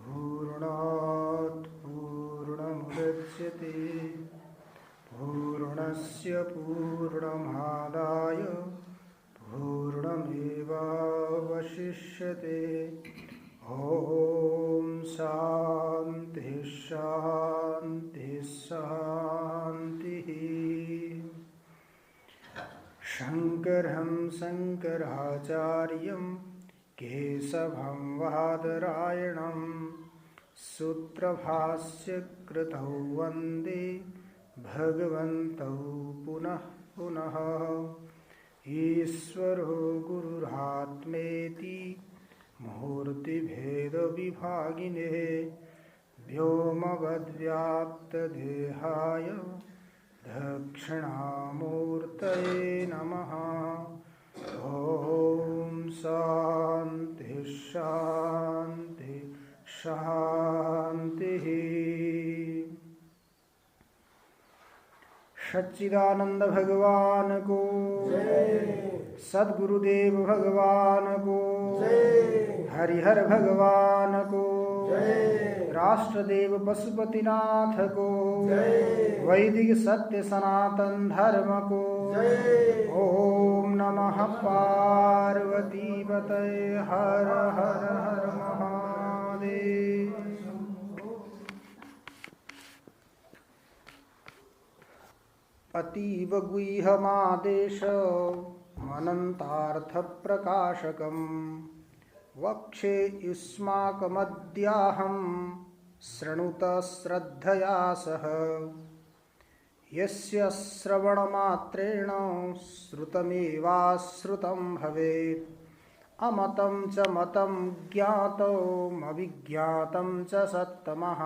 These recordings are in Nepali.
पूर्णात् पूर्णमुदच्यते पूर्णस्य पूर्णमादाय पूर्णमेवावशिष्यते। ॐ शान्ति शान्ति शान्तिः। शङ्करं शङ्कराचार्यं केशवं बादरायणं सूत्रभाष्यकृतौ वन्दे भगवन्तौ पुनः पुनः। ईश्वरो गुरुरात्मेति मूर्तिभेदविभागिने व्योमवद्व्याप्तदेहाय दक्षिणामूर्तये नमः। ॐ शान्ति शान्ति शान्तिः। सच्चिदानंद भगवान को जय। सद्गुरुदेव भगवान को जय। हरिहर भगवान को जय। राष्ट्रदेव पशुपतिनाथ को जय। वैदिक सत्य सनातन धर्म को जय। ओम नमः पार्वती पतये हर हर हर महादेव। अतीव गुह्यमादेशमनन्तार्थप्रकाशकं वक्षे युष्माकमद्याहं शृणुत श्रद्धया सह। यस्य श्रवणमात्रेण श्रुतमेवाश्रुतं भवेत्। अमतं च मतं ज्ञातमविज्ञातं च सत्तमः।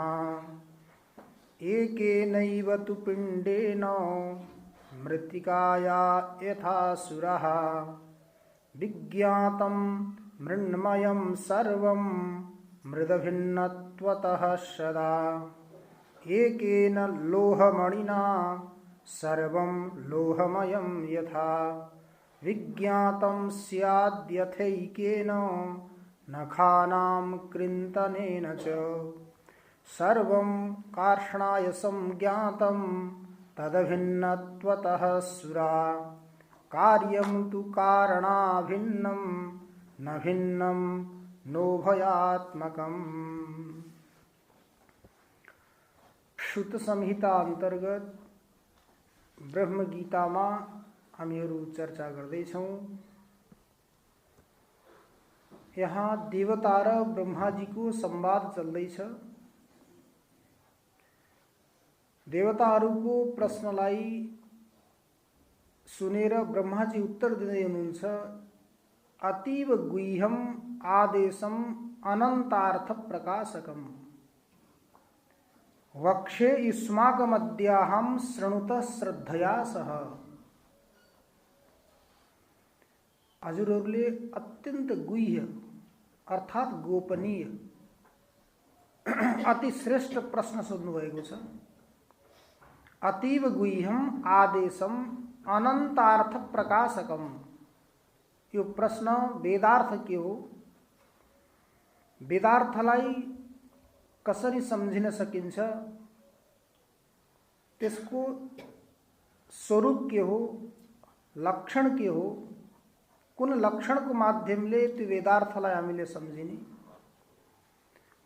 एकेनैव तु पिण्डेन मृत्तिकाया यथासुरः। विज्ञातं मृण्मयं सर्वं मृदभिन्नत्वतः सदा। एकेन लोहमणिना सर्वं लोहमयं यथा। विज्ञातं स्याद्यथैकेन नखानां कृन्तनेन च। सर्वं कार्ष्णाय संज्ञातं तदभिन्नत्वतः सुरा। कार्यं तु कारणाभिन्नं न भिन्नं नोभयात्मकम्। श्रुत संहिता अंतर्गत ब्रह्म गीतामा हामीहरू चर्चा गर्दैछौं। यहाँ देवता र ब्रह्माजीको संवाद चल्दैछ। देवताहरूको प्रश्नलाई सुनेर ब्रह्माजी उत्तर दिँदै हुनुहुन्छ। अतीव गुह्यम आदेशम अनन्तार्थ प्रकाशकम वक्षे युष्माकमद्याहं शृणुत श्रद्धया सह। हजुरहरूले अत्यन्त गुह्य अर्थात गोपनीय अति श्रेष्ठ प्रश्न सोध्नुभएको छ। अतीव गुह्यम आदेशम अनन्तार्थ प्रकाशकम। यो प्रश्न वेदार्थ के हो, वेदार्थलाई कसरी सम्झिन सकिन्छ, त्यसको स्वरूप के हो, लक्षण के हो, कुन लक्षणको माध्यमले त्यो वेदार्थलाई हामीले सम्झिने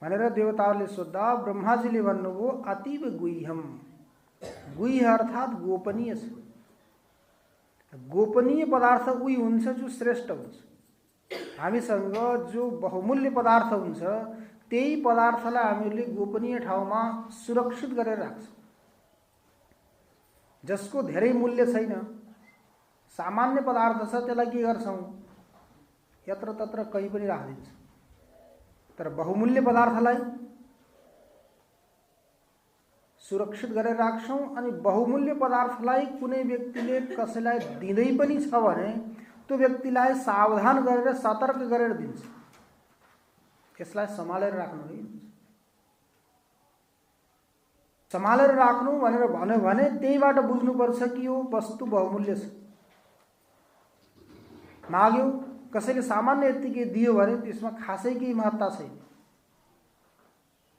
भनेर देवताहरूले सोध्दा ब्रह्माजीले भन्नुभयो अतीव गुह्यम। गुह्य अर्थात गोपनीय छ। गोपनीय पदार्थ उही हुन्छ जो श्रेष्ठ हुन्छ। हामीसँग जो बहुमूल्य पदार्थ हुन्छ त्यही पदार्थलाई हामीले गोपनीय ठाउँमा सुरक्षित गरेर राख्छौं। जसको धेरै मूल्य छैन, सामान्य पदार्थ छ, त्यसलाई के गर्छौं? यत्र तत्र कहीँ पनि राखिदिन्छौं। तर बहुमूल्य पदार्थलाई सुरक्षित गरेर राख्छौं। अनि बहुमूल्य पदार्थलाई कुनै व्यक्तिले कसैलाई दिँदै पनि छ भने त्यो व्यक्तिलाई सावधान गरेर सतर्क गरेर दिन्छ। यसलाई सम्हालेर राख्नु है। सम्हालेर राख्नु भनेर भन्यो भने त्यहीबाट बुझ्नुपर्छ कि यो वस्तु बहुमूल्य छ। माग्यो कसैले सामान्य यत्तिकै दियो भने त्यसमा खासै केही महत्ता छैन,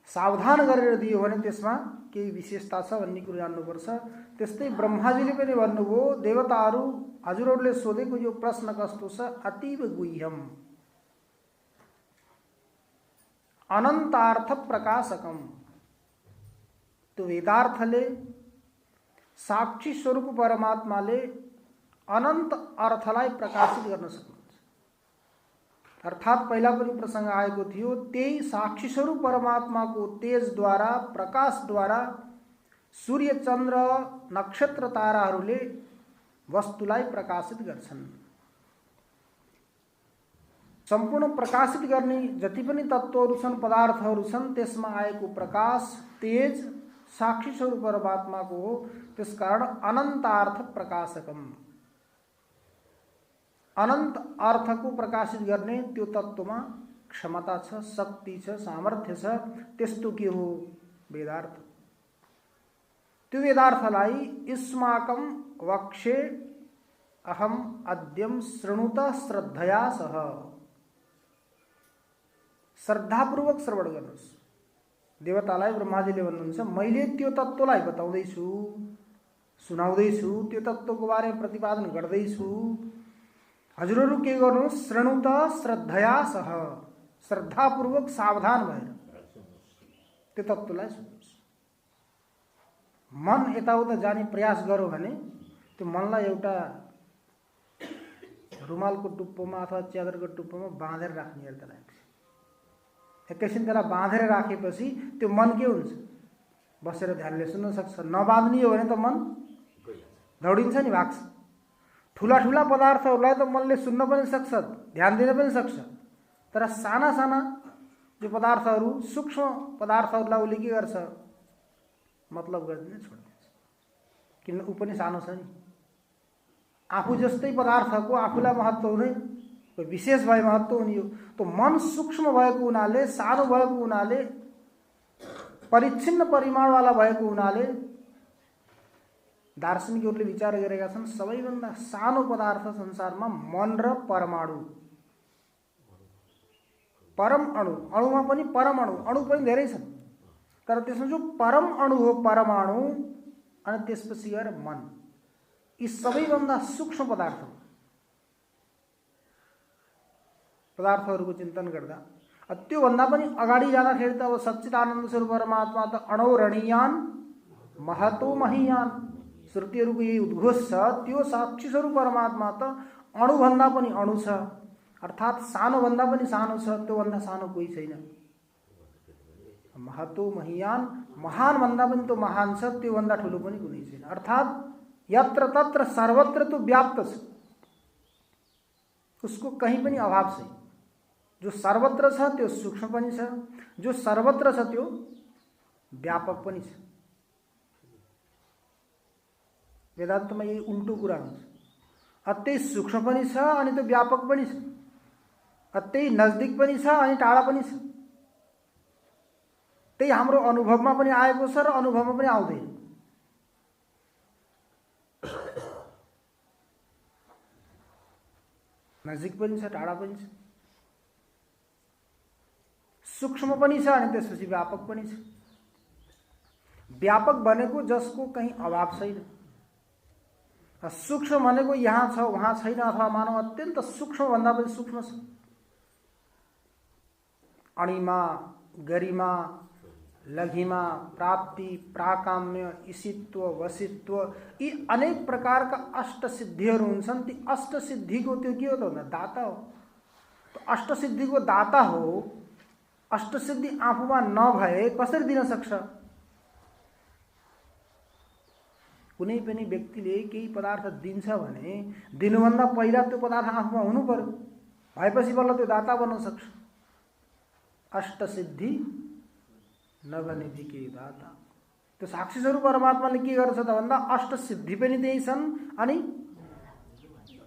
सावधान गरेर दियो भने त्यसमा केही विशेषता छ भन्ने कुरो जान्नुपर्छ। त्यस्तै ब्रह्माजीले पनि भन्नुभयो, देवताहरू हजुरहरूले सोधेको यो प्रश्न कस्तो छ, अतीव गुह्यम अनन्तार्थ प्रकाशकम। त्यो वेदार्थले साक्षी स्वरूप परमात्माले अनन्त अर्थलाई प्रकाशित गर्न सक्नुहुन्छ। अर्थात् पहिला पनि प्रसङ्ग आएको थियो, त्यही साक्षी स्वरूप परमात्माको तेजद्वारा, प्रकाशद्वारा सूर्य चन्द्र नक्षत्र ताराहरूले वस्तुलाई प्रकाशित गर्छन्। सम्पूर्ण प्रकाशित गर्ने जति पनि तत्त्वहरू छन्, पदार्थहरू छन्, त्यसमा आएको प्रकाश, तेज साक्षी स्वरूप परमात्माको हो। त्यसकारण अनन्तार्थ प्रकाशकम, अनन्त अर्थको प्रकाशित गर्ने त्यो तत्त्वमा क्षमता छ, शक्ति छ, सामर्थ्य छ। त्यस्तो के हो? वेदार्थ। त्यो वेदार्थलाई युष्माकं वक्षे अहम अद्यम शृणुत श्रद्धया सह, श्रद्धापूर्वक श्रवण गर्नुहोस्। देवतालाई ब्रह्माजीले भन्नुहुन्छ, मैले त्यो तत्त्वलाई बताउँदैछु, सुनाउँदैछु, त्यो तत्त्वको बारेमा प्रतिपादन गर्दैछु, हजुरहरू के गर्नुहोस्? शृणुत श्रद्धया सह, श्रद्धापूर्वक सावधान भएर त्यो तत्त्वलाई सुन्नुहोस्। मन यताउता जाने प्रयास गर्यो भने त्यो मनलाई एउटा रुमालको टुप्पोमा अथवा च्यादरको टुप्पोमा बाँधेर राख्ने अर्थ लाग्छ। एकैछिन त्यसलाई बाँधेर राखेपछि त्यो मन के हुन्छ? बसेर ध्यानले सुन्न सक्छ। नबाँध्ने हो भने त मन दौडिन्छ नि, भाग्छ। ठुला ठुला पदार्थहरूलाई त मनले सुन्न पनि सक्छ, ध्यान दिन पनि सक्छ, तर साना साना जो पदार्थहरू, सूक्ष्म पदार्थहरूलाई उसले के गर्छ? मतलब गरिदिन छोडिदिन्छ। किन? ऊ पनि सानो छ नि। आफू जस्तै पदार्थको आफूलाई महत्त्व हुँदैन, कोही विशेष भए महत्त्व हुने हो। त मन सूक्ष्म भएको हुनाले, सानो भएको हुनाले, परिच्छिन्न परिमाणवाला भएको हुनाले दार्शनिकहरूले विचार गरेका छन्, सबैभन्दा सानो पदार्थ संसारमा मन र परमाणु, परम अणु, अणुमा पनि परमाणु, अणु पनि धेरै छन्, तर त्यसमा जो परम अणु हो परमाणु, अनि त्यसपछि गएर मन, यी सबैभन्दा सूक्ष्म पदार्थ हो। पदार्थहरूको चिन्तन गर्दा त्योभन्दा पनि अगाडि जाँदाखेरि त अब सच्चिदानन्द स्वरूप परमात्मा त अणौरणीयान महतो महीयान, श्रुतिहरूको यही उद्घोष छ। त्यो साक्षी स्वरूप परमात्मा त अणुभन्दा पनि अणु छ, अर्थात् सानोभन्दा पनि सानो छ, त्योभन्दा सानो कोही छैन। महतो महीयान, महान भन्दा पनि तो महान छ, त्योभन्दा ठुलो पनि कुनै छैन। अर्थात् यत्र तत्र सर्वत्र तो व्याप्त छ, उसको कहीं पनि अभाव छैन। जो सर्वत्र छ त्यो सूक्ष्म पनि छ, जो सर्वत्र छ त्यो व्यापक पनि छ। वेदान्तमा यही उल्टो कुरा हुन्छ। अत्यै सूक्ष्म पनि छ अनि त्यो व्यापक पनि छ, अत्यै नजदिक पनि छ अनि टाढा पनि छ। त्यही हाम्रो अनुभवमा पनि आएको छ र अनुभवमा पनि आउँदैन। नजिक पनि छ, टाढा पनि छ, सूक्ष्म पनि छ अनि त्यसपछि व्यापक पनि छ। व्यापक भनेको जसको कहीं अभाव छैन, सूक्ष्म भनेको यहाँ छ वहाँ छैन, अथवा मानव अत्यन्त सूक्ष्म भन्दा पनि सूक्ष्म छ। अणिमा, गरिमा, लघिमा, प्राप्ति, प्राकाम्य, ईशित्व, वशित्व, यी अनेक प्रकारका अष्ट सिद्धिहरू हुन्छन्। ती अष्ट सिद्धिको त्यो के हो त भन्दा दाता हो। तो अष्ट सिद्धिको दाता हो। अष्ट सिद्धि आफूमा नभए कसरी दिन सक्छ? कुनै पनि व्यक्तिले केही पदार्थ दिन्छ भने दिनुभन्दा पहिला त्यो पदार्थ आफूमा हुनु पर्यो, भएपछि बल्ल त्यो दाता बन्न सक्छ। अष्ट सिद्धि नभने के दाता। त्यो साक्षी स्वरूप परमात्माले के गर्छ त भन्दा अष्ट सिद्धि पनि त्यही छन् अनि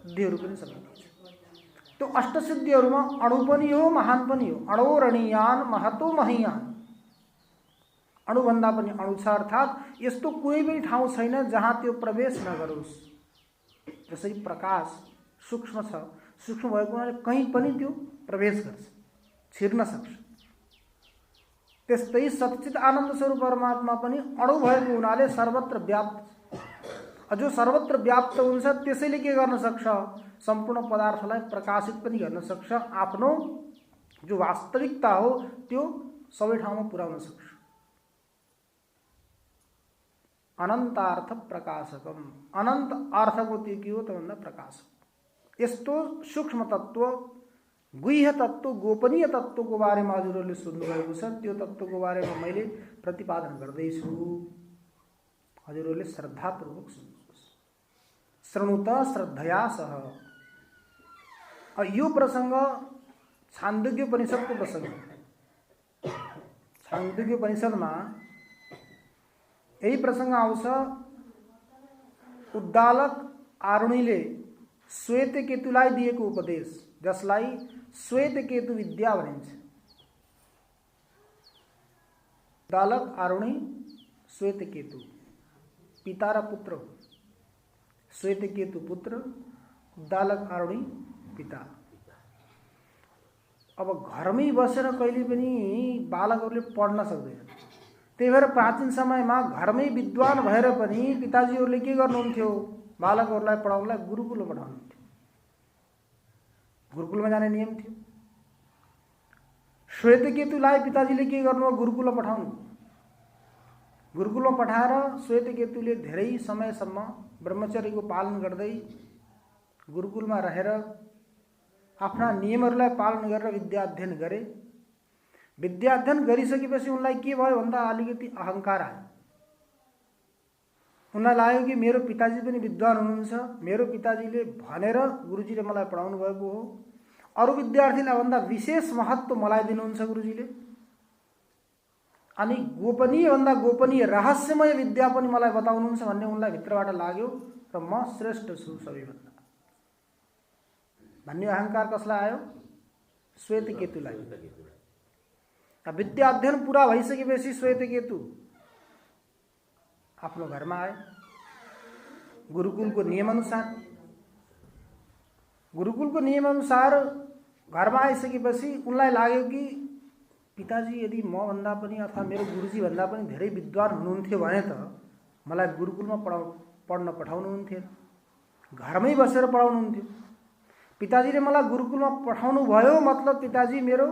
सिद्धिहरू पनि छन्। त्यो अष्ट सिद्धिहरूमा अणु पनि हो, महान पनि हो। अणोरणीयान महतो महीयान, अणुभन्दा पनि अणु छ। अर्थात् यस्तो कुनै पनि ठाउँ छैन जहाँ त्यो प्रवेश नगरोस्। जसरी प्रकाश सूक्ष्म छ, सूक्ष्म भएको हुनाले कहीँ पनि त्यो प्रवेश गर्छ, छिर्न सक्छ। त्यस्तै सच्चित आनन्द स्वरूप परमात्मा पनि अणु भएको हुनाले सर्वत्र व्याप्त। जो सर्वत्र व्याप्त हुन्छ त्यसैले के गर्न सक्छ? सम्पूर्ण पदार्थलाई प्रकाशित पनि गर्न सक्छ। आफ्नो जो वास्तविकता हो त्यो सबै ठाउँमा पुर्याउन सक्छ। अनन्तार्थ प्रकाशकम, अनन्त अर्थको त्यो के हो त भन्दा प्रकाशक। यस्तो सूक्ष्म तत्त्व, गुह्य तत्त्व, गोपनीय तत्त्वको बारेमा हजुरहरूले सोध्नुभएको छ। त्यो तत्त्वको बारेमा मैले प्रतिपादन गर्दैछु, हजुरहरूले श्रद्धापूर्वक सुन्नुहोस्। श्रृणुत श्रद्धया सह। यो प्रसङ्ग छान्दोग्य उपनिषदको प्रसङ्ग। छान्दोग्य उपनिषदमा यही प्रसङ्ग आउँछ। उद्दालक आरुणीले श्वेत केतुलाई दिएको उपदेश, जसलाई श्वेत केतु विद्या भनिन्छ। उद्दालक आरुणी श्वेत केतु पिता र पुत्र हो। श्वेत केतु पुत्र, उद्दालक आरुणी पिता। अब घरमै बसेर कहिले पनि बालकहरूले पढ्न सक्दैन। त्यही भएर प्राचीन समयमा घरमै विद्वान भएर पनि पिताजीहरूले के गर्नुहुन्थ्यो? बालकहरूलाई पढाउनलाई गुरुकुलमा पठाउनुहुन्थ्यो। गुरुकुलमा जाने नियम थियो। श्वेतकेतुलाई पिताजीले के गर्नुभयो? गुरुकुलमा पठाउनु। गुरुकुलमा पठाएर श्वेतकेतुले धेरै समयसम्म ब्रह्मचर्यको पालन गर्दै गुरुकुलमा रहेर आफ्ना नियमहरूलाई पालन गरेर विद्या अध्ययन गरे। विद्या अध्ययन गरिसकेपछि उनलाई के भयो भन्दा अलिकति अहङ्कार आयो। उनलाई लाग्यो कि मेरो पिताजी पनि विद्वान हुनुहुन्छ, मेरो पिताजीले भनेर गुरुजीले मलाई पढाउनु भएको हो, अरू विद्यार्थीलाई भन्दा विशेष महत्त्व मलाई दिनुहुन्छ गुरुजीले, अनि गोपनीय भन्दा गोपनीय रहस्यमय विद्या पनि मलाई बताउनुहुन्छ भन्ने उनलाई भित्रबाट लाग्यो र म श्रेष्ठ छु सबैभन्दा भन्ने अहङ्कार कसलाई आयो? श्वेतकेतुलाई। विद्या अध्ययन पुरा भइसकेपछि श्वेतकेतु आफ्नो घरमा आए गुरुकुलको नियमअनुसार। गुरुकुलको नियमअनुसार घरमा आइसकेपछि उनलाई लाग्यो कि पिताजी यदि म भन्दा पनि अथवा मेरो गुरुजी भन्दा पनि धेरै विद्वान हुनुहुन्थ्यो भने त मलाई गुरुकुलमा पढ्न पठाउनुहुन्थेन, घरमै बसेर पढाउनुहुन्थ्यो। पिताजीले मलाई गुरुकुलमा पठाउनु भयो मतलब पिताजी मेरो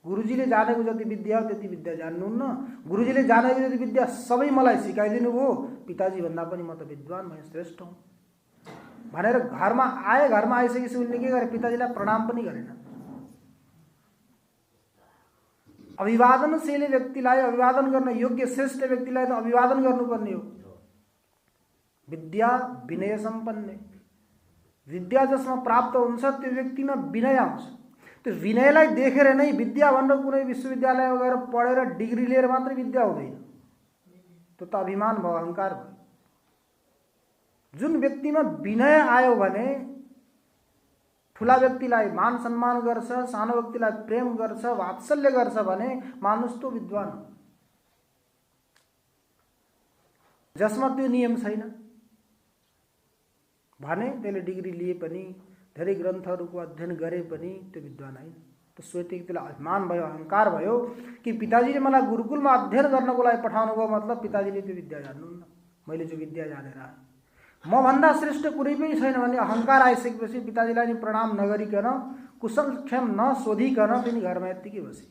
गुरुजीले जानेको जति विद्या हो त्यति विद्या जान्नुहुन्न, गुरुजीले जानेको जति विद्या सबै मलाई सिकाइदिनु भयो, पिताजी भन्दा पनि म त विद्वान, म श्रेष्ठ हुँ भनेर घरमा आए। घरमा आइसकेपछि उनले के गरे? पिताजीलाई प्रणाम पनि गरेन। अभिवादनशील व्यक्तिलाई, अभिवादन गर्न योग्य श्रेष्ठ व्यक्तिलाई त अभिवादन गर्नुपर्ने हो। विद्या विनय सम्पन्न, विद्या जसमा प्राप्त हुन्छ त्यो व्यक्तिमा विनय आउँछ। त्यो विनयलाई देखेर नै विद्या भनेर कुनै विश्वविद्यालयमा गएर पढेर डिग्री लिएर मात्रै विद्या हुँदैन, त्यो त अभिमान भयो, अहङ्कार भयो। जुन व्यक्तिमा विनय आयो भने ठुला व्यक्तिलाई मान सम्मान गर्छ, सानो व्यक्तिलाई प्रेम गर्छ, वात्सल्य गर्छ भने मानुष तो विद्वान हो। जसमा त्यो नियम छैन भने त्यसले डिग्री लिए पनि धेरै ग्रन्थहरूको अध्ययन गरे पनि त्यो विद्वान होइन। त श्वेतकेतुलाई अभिमान भयो, अहङ्कार भयो कि पिताजीले मलाई गुरुकुलमा अध्ययन गर्नको लागि पठाउनु भयो मतलब पिताजीले त्यो विद्या जान्नुहुन्न, मैले जो विद्या जानेर आएँ। म भन्दा श्रेष्ठ कुनै पनि छैन भन्ने अहङ्कार आइसकेपछि पिताजीलाई नि प्रणाम नगरिकन, कुशल क्षेम नसोधिकन पनि घरमा यत्तिकै बसे।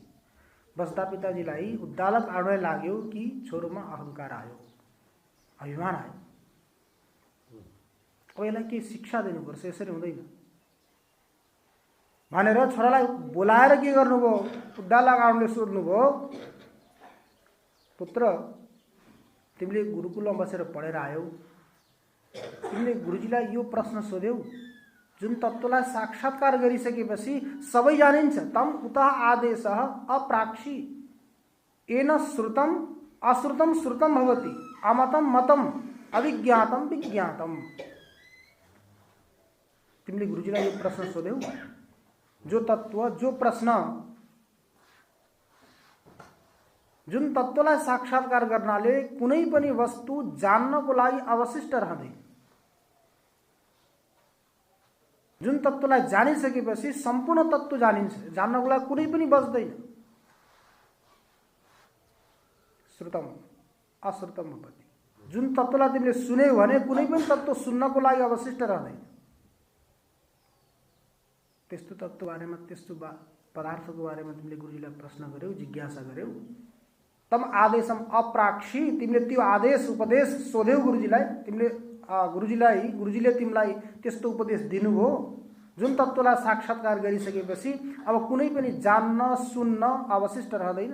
बस्दा पिताजीलाई उद्दालक आउन लाग्यो कि छोरोमा अहङ्कार आयो, अभिमान आयो। अब यसलाई के शिक्षा दिनुपर्छ, यसरी हुँदैन भनेर छोरालाई बोलाएर के गर्नुभयो? उद्दालक आउनले सोध्नुभयो, पुत्र तिमीले गुरुकुलमा बसेर पढेर आयौ, तिमीले गुरुजीलाई यो प्रश्न सोध्यौ, जुन तत्त्वलाई साक्षात्कार गरिसकेपछि सबै जानिन्छ, तम उतः आदेशः अप्राक्षी येन श्रुतम अश्रुतम श्रुतम भवति अमतम मतम अविज्ञातम विज्ञातम। तिमीले गुरुजीलाई यो प्रश्न सोध्यौ, जो तत्त्व, जो प्रश्न, जुन तत्त्वलाई साक्षात्कार गर्नाले कुनै पनि वस्तु जान्नको लागि अवशिष्ट रहँदैन, जुन तत्त्वलाई जानिसकेपछि सम्पूर्ण तत्त्व जानिन्छ, जान्नको लागि कुनै पनि बच्दैन। श्रुतम अश्रुतम भवति। जुन तत्त्वलाई तिमीले सुन्यौ भने कुनै पनि तत्त्व सुन्नको लागि अवशिष्ट रहँदैन। त्यस्तो तत्त्व बारेमा, त्यस्तो पदार्थको बारेमा तिमीले गुरुजीलाई प्रश्न गर्यौ, जिज्ञासा गर्यौ, तम आदेशम अप्राक्षी, तिमीले त्यो आदेश उपदेश सोध्यौ गुरुजीलाई, गुरुजीले तिमीलाई त्यस्तो उपदेश दिनुभयो। जुन तत्त्वलाई साक्षात्कार गरिसकेपछि अब कुनै पनि जान्न सुन्न अवशिष्ट रहँदैन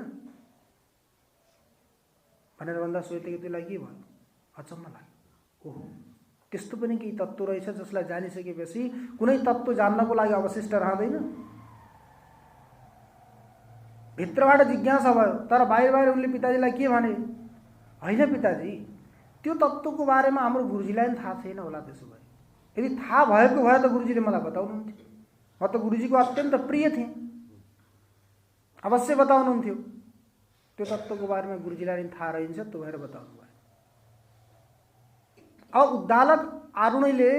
भनेर भन्दा श्वेतकेतुलाई के भयो? अचम्म लाग्यो। ओहो, त्यस्तो पनि केही तत्त्व रहेछ जसलाई जानिसकेपछि कुनै तत्त्व जान्नको लागि अवशिष्ट रहँदैन। भित्रबाट जिज्ञासा भयो, तर बाहिर उनले पिताजीलाई के भने? होइन पिताजी, त्यो तत्त्वको बारेमा हाम्रो गुरुजीलाई पनि थाहा छैन होला। त्यसो भए यदि थाहा भएको भए त गुरुजीले मलाई बताउनुहुन्थ्यो। म त गुरुजीको अत्यन्त प्रिय थिएँ, अवश्य बताउनुहुन्थ्यो। त्यो तत्त्वको बारेमा गुरुजीलाई पनि थाहा रहन्छ, त्यो भएर बताउनु भयो। अब उद्दालक आरुणीले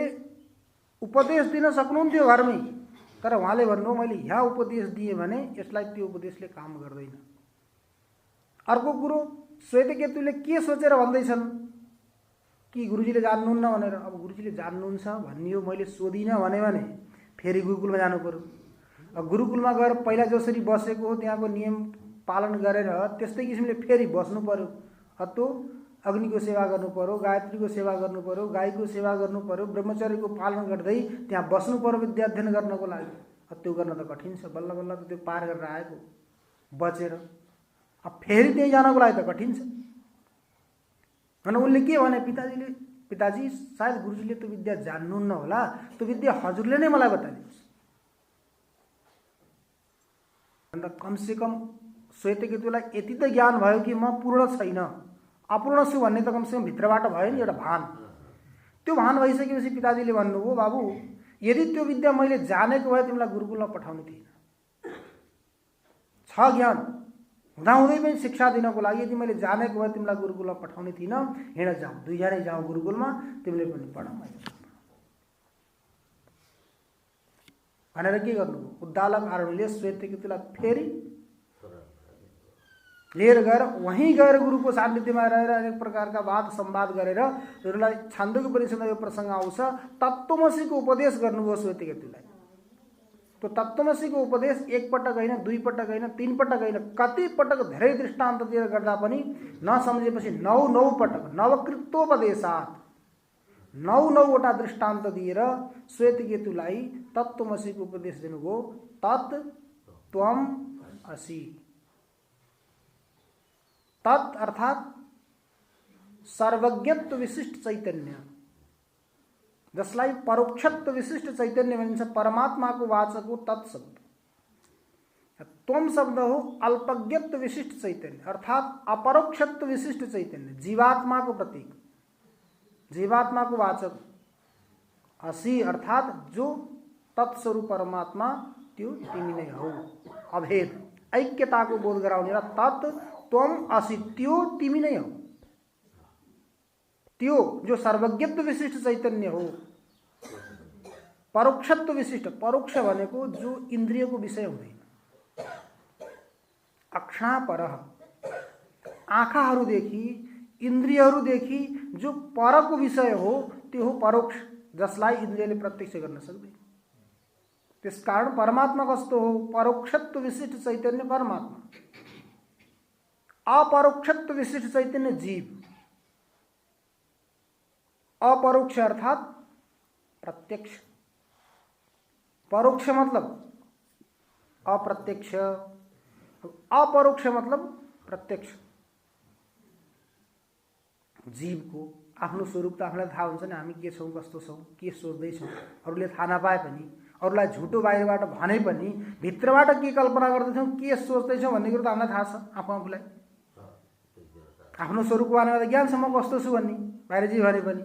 उपदेश दिन सक्नुहुन्थ्यो घरमै, तर उहाँले भन्नुभयो मैले यहाँ उपदेश दिएँ भने यसलाई त्यो उपदेशले काम गर्दैन। अर्को कुरो, श्वेतकेतुले के सोचेर भन्दैछन् कि गुरुजीले जान्नुहुन्न भनेर। अब गुरुजीले जान्नुहुन्छ भनियो, मैले सोधिनँ भने फेरि गुरुकुलमा जानु पर्यो। अब गुरुकुलमा गएर पहिला जसरी बसेको हो त्यहाँको नियम पालन गरेर त्यस्तै किसिमले फेरि बस्नु पर्यो। अतो अग्निको सेवा गर्नु पर्यो, गायत्रीको सेवा गर्नु पर्यो, गाईको सेवा गर्नु पर्यो, ब्रह्मचर्यको पालन गर्दै त्यहाँ बस्नु पर्यो विद्या अध्ययन गर्नको लागि। त्यो गर्न त कठिन छ। बल्ल बल्ल त त्यो पार गरेर आएको बचेर अब फेरि त्यहीँ जानको लागि त कठिन छ। अनि उनले के भने, पिताजी सायद गुरुजीले त्यो विद्या जान्नुहुन्न होला, त्यो विद्या हजुरले नै मलाई बताइदिनुहोस्। अन्त कमसेकम श्वेतकेतुलाई यति त ज्ञान भयो कि म पूर्ण छैन, अपूर्ण छु भन्ने त कमसेकम भित्रबाट भयो नि एउटा भान। त्यो भान भइसकेपछि पिताजीले भन्नुभयो, बाबु यदि त्यो विद्या मैले जानेको भए तिमीलाई गुरुकुलमा पठाउने थिएन। छ ज्ञान हुँदाहुँदै पनि शिक्षा दिनको लागि यदि मैले जानेको भए तिमीलाई गुरुकुलमा पठाउने थिइनँ। हिँड जाऊ, दुईजनै जाउँ गुरुकुलमा, तिमीले पनि पढाऊ भनेर के गर्नुभयो? उद्दालक आरुणीले श्वेतकेतुलाई फेरि लिएर गएर वहीँ गएर गुरुको सान्निध्यमा रहेर अनेक प्रकारका वाद संवाद गरेर उनीहरूलाई छान्दोग्य उपनिषदमा यो प्रसङ्ग आउँछ, तत्त्वमसीको उपदेश गर्नुभयो श्वेतकेतुलाई। त्यो तत्त्वमसीको उपदेश एकपटक होइन, दुईपटक होइन, तीनपटक होइन, कति पटक धेरै दृष्टान्त दिएर गर्दा पनि नसम्झेपछि 9 पटक नवकृतोपदेशात् 9वटा दृष्टान्त दिएर श्वेतकेतुलाई तत्त्वमसीको उपदेश दिनुभयो। तत् त्वम असि। तत् अर्थात सर्वज्ञत्व विशिष्ट चैतन्य, जसलाई परोक्षत्व विशिष्ट चैतन्य भनिन्छ। परमात्माको वाचक हो तत् शब्द। त्वम शब्द हो अल्पज्ञत्व विशिष्ट चैतन्य, अर्थात अपरोक्षत्व विशिष्ट चैतन्य, जीवात्माको प्रतीक, जीवात्माको वाचक। असि अर्थात जो तत्स्वरूप परमात्मा त्यो तिमी नै हौ। अभेद ऐक्यताको बोध गराउने। तत् त्वम असि, त्यो तिमी नै हौ। त्यो जो सर्वज्ञत्व विशिष्ट चैतन्य हो, परोक्षत्व विशिष्ट, परोक्ष भनेको जो इन्द्रियको विषय हुँदैन, अक्षापरः, आँखाहरूदेखि इन्द्रियहरूदेखि जो परको विषय हो त्यो हो परोक्ष, जसलाई इन्द्रियले प्रत्यक्ष गर्न सक्दैन। त्यसकारण परमात्मा कस्तो हो? परोक्षत्व विशिष्ट चैतन्य परमात्मा, अपरोक्षत्व विशिष्ट चैतन्य जीव। अपरोक्ष अर्थात प्रत्यक्ष, परोक्ष मतलब अप्रत्यक्ष, अपरोक्ष मतलब प्रत्यक्ष। जीवको आफ्नो स्वरूप त आफूलाई थाहा हुन्छ नि, हामी के छौँ, कस्तो छौँ, के सोच्दैछौँ। अरूले थाहा नपाए पनि, अरूलाई झुटो बाहिरबाट भने पनि भित्रबाट के कल्पना गर्दैछौँ, के सोच्दैछौँ भन्ने कुरो त हामीलाई थाहा छ। आफूलाई आफ्नो स्वरूपको बारेमा त ज्ञान छ, म कस्तो छु भन्ने, बाहिर जे भने पनि।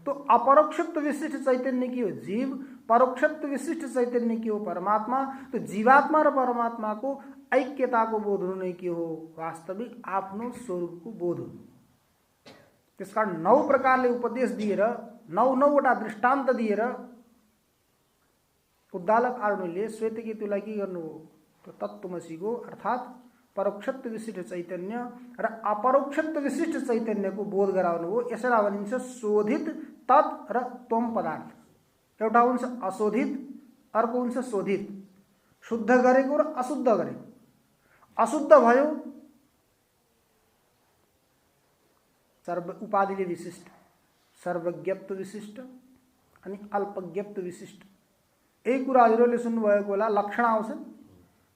तो अपरोक्षत्व विशिष्ट चैतन्य के हो? जीव। परोक्षत्व विशिष्ट चैतन्य के हो? परमात्मा। तो जीवात्मा र परमात्माको ऐक्यताको बोध हुनु नै के हो? वास्तविक आफ्नो स्वरूपको बोध हुनु। त्यसकारण 9 प्रकारले उपदेश दिएर, 9 वटा दृष्टान्त दिएर उद्दालक आरुणीले श्वेतकेतुलाई के गर्नु हो त तत्त्वमसीको अर्थात् परोक्षत्व विशिष्ट चैतन्य र अपरोक्षत्व विशिष्ट चैतन्यको बोध गराउनु हो। यसलाई भनिन्छ शोधित तत् र त्वम पदार्थ। एउटा हुन्छ अशोधित, अर्को हुन्छ शोधित। शुद्ध गरेको र अशुद्ध गरेको। अशुद्ध भयो सर्व उपाधिले विशिष्ट, सर्वज्ञत्व विशिष्ट अनि अल्पज्ञत्व विशिष्ट। यही कुरा हजुरहरूले सुन्नुभएको होला। लक्षण आउँछन्,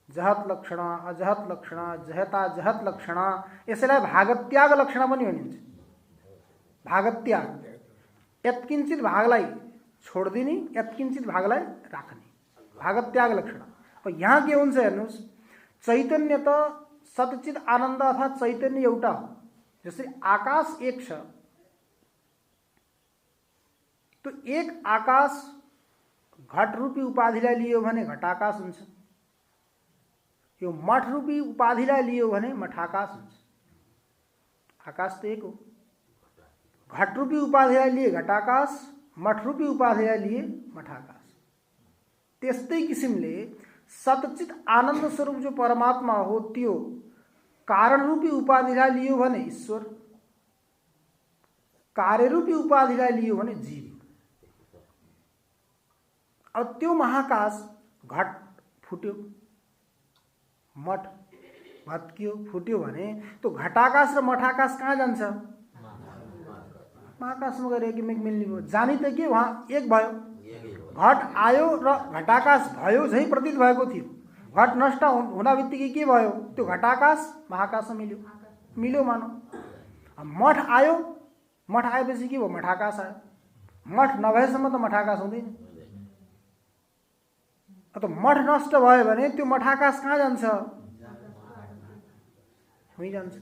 जहत लक्षण, अजहत लक्षण, जहता जहत लक्षण। यसैलाई भागत्याग लक्षण पनि भनिन्छ। भागत्याग, यत्किञ्चित भागलाई छोडिदिने, यत्किञ्चित भागलाई राख्ने, भागत्याग लक्षण। अब यहाँ के हुन्छ हेर्नुहोस्, चैतन्य त सच्चित आनन्द अर्थात् चैतन्य एउटा हो। जसरी आकाश एक छ, तो एक आकाश घट रूपी उपाधिलाई लियो भने घटाकाश हुन्छ। यो मठ रूपी उपाधिलाई लियो भने मठाकाश हुन्छ। आकाश त एक हो। घट रूपी उपाधिलाई लिए घटाकाश, मठ रूपी उपाधिलाई लिए मठाकाश। त्यस्तै किसिमले सच्चित आनन्द स्वरूप जो परमात्मा हो त्यो कारण रूपी उपाधिलाई लियो भने ईश्वर, कार्य रूपी उपाधिलाई लियो भने जीव। अब त्यो महाकाश घट फुट्यो, मठ भत्कियो, फुट्यो भने त्यो घटाकाश र मठाकाश कहाँ जान्छ? महाकाशमा गएर एक मिल्ने भयो। जानी त के वहाँ एक भयो। घट आयो र घटाकाश भयो झै प्रतीत भएको थियो। घट नष्ट हुँदा बित्तिकै के भयो? त्यो घटाकाश महाकाशमा मिल्यो, मिल्यो मानौ। मठ आयो, मठ आएपछि के भयो? मठाकाश आयो। मठ नभएसम्म त मठाकाश हुँदैन। त मठ नष्ट भयो भने त्यो मठाकाश कहाँ जान्छ? वहीँ जान्छ।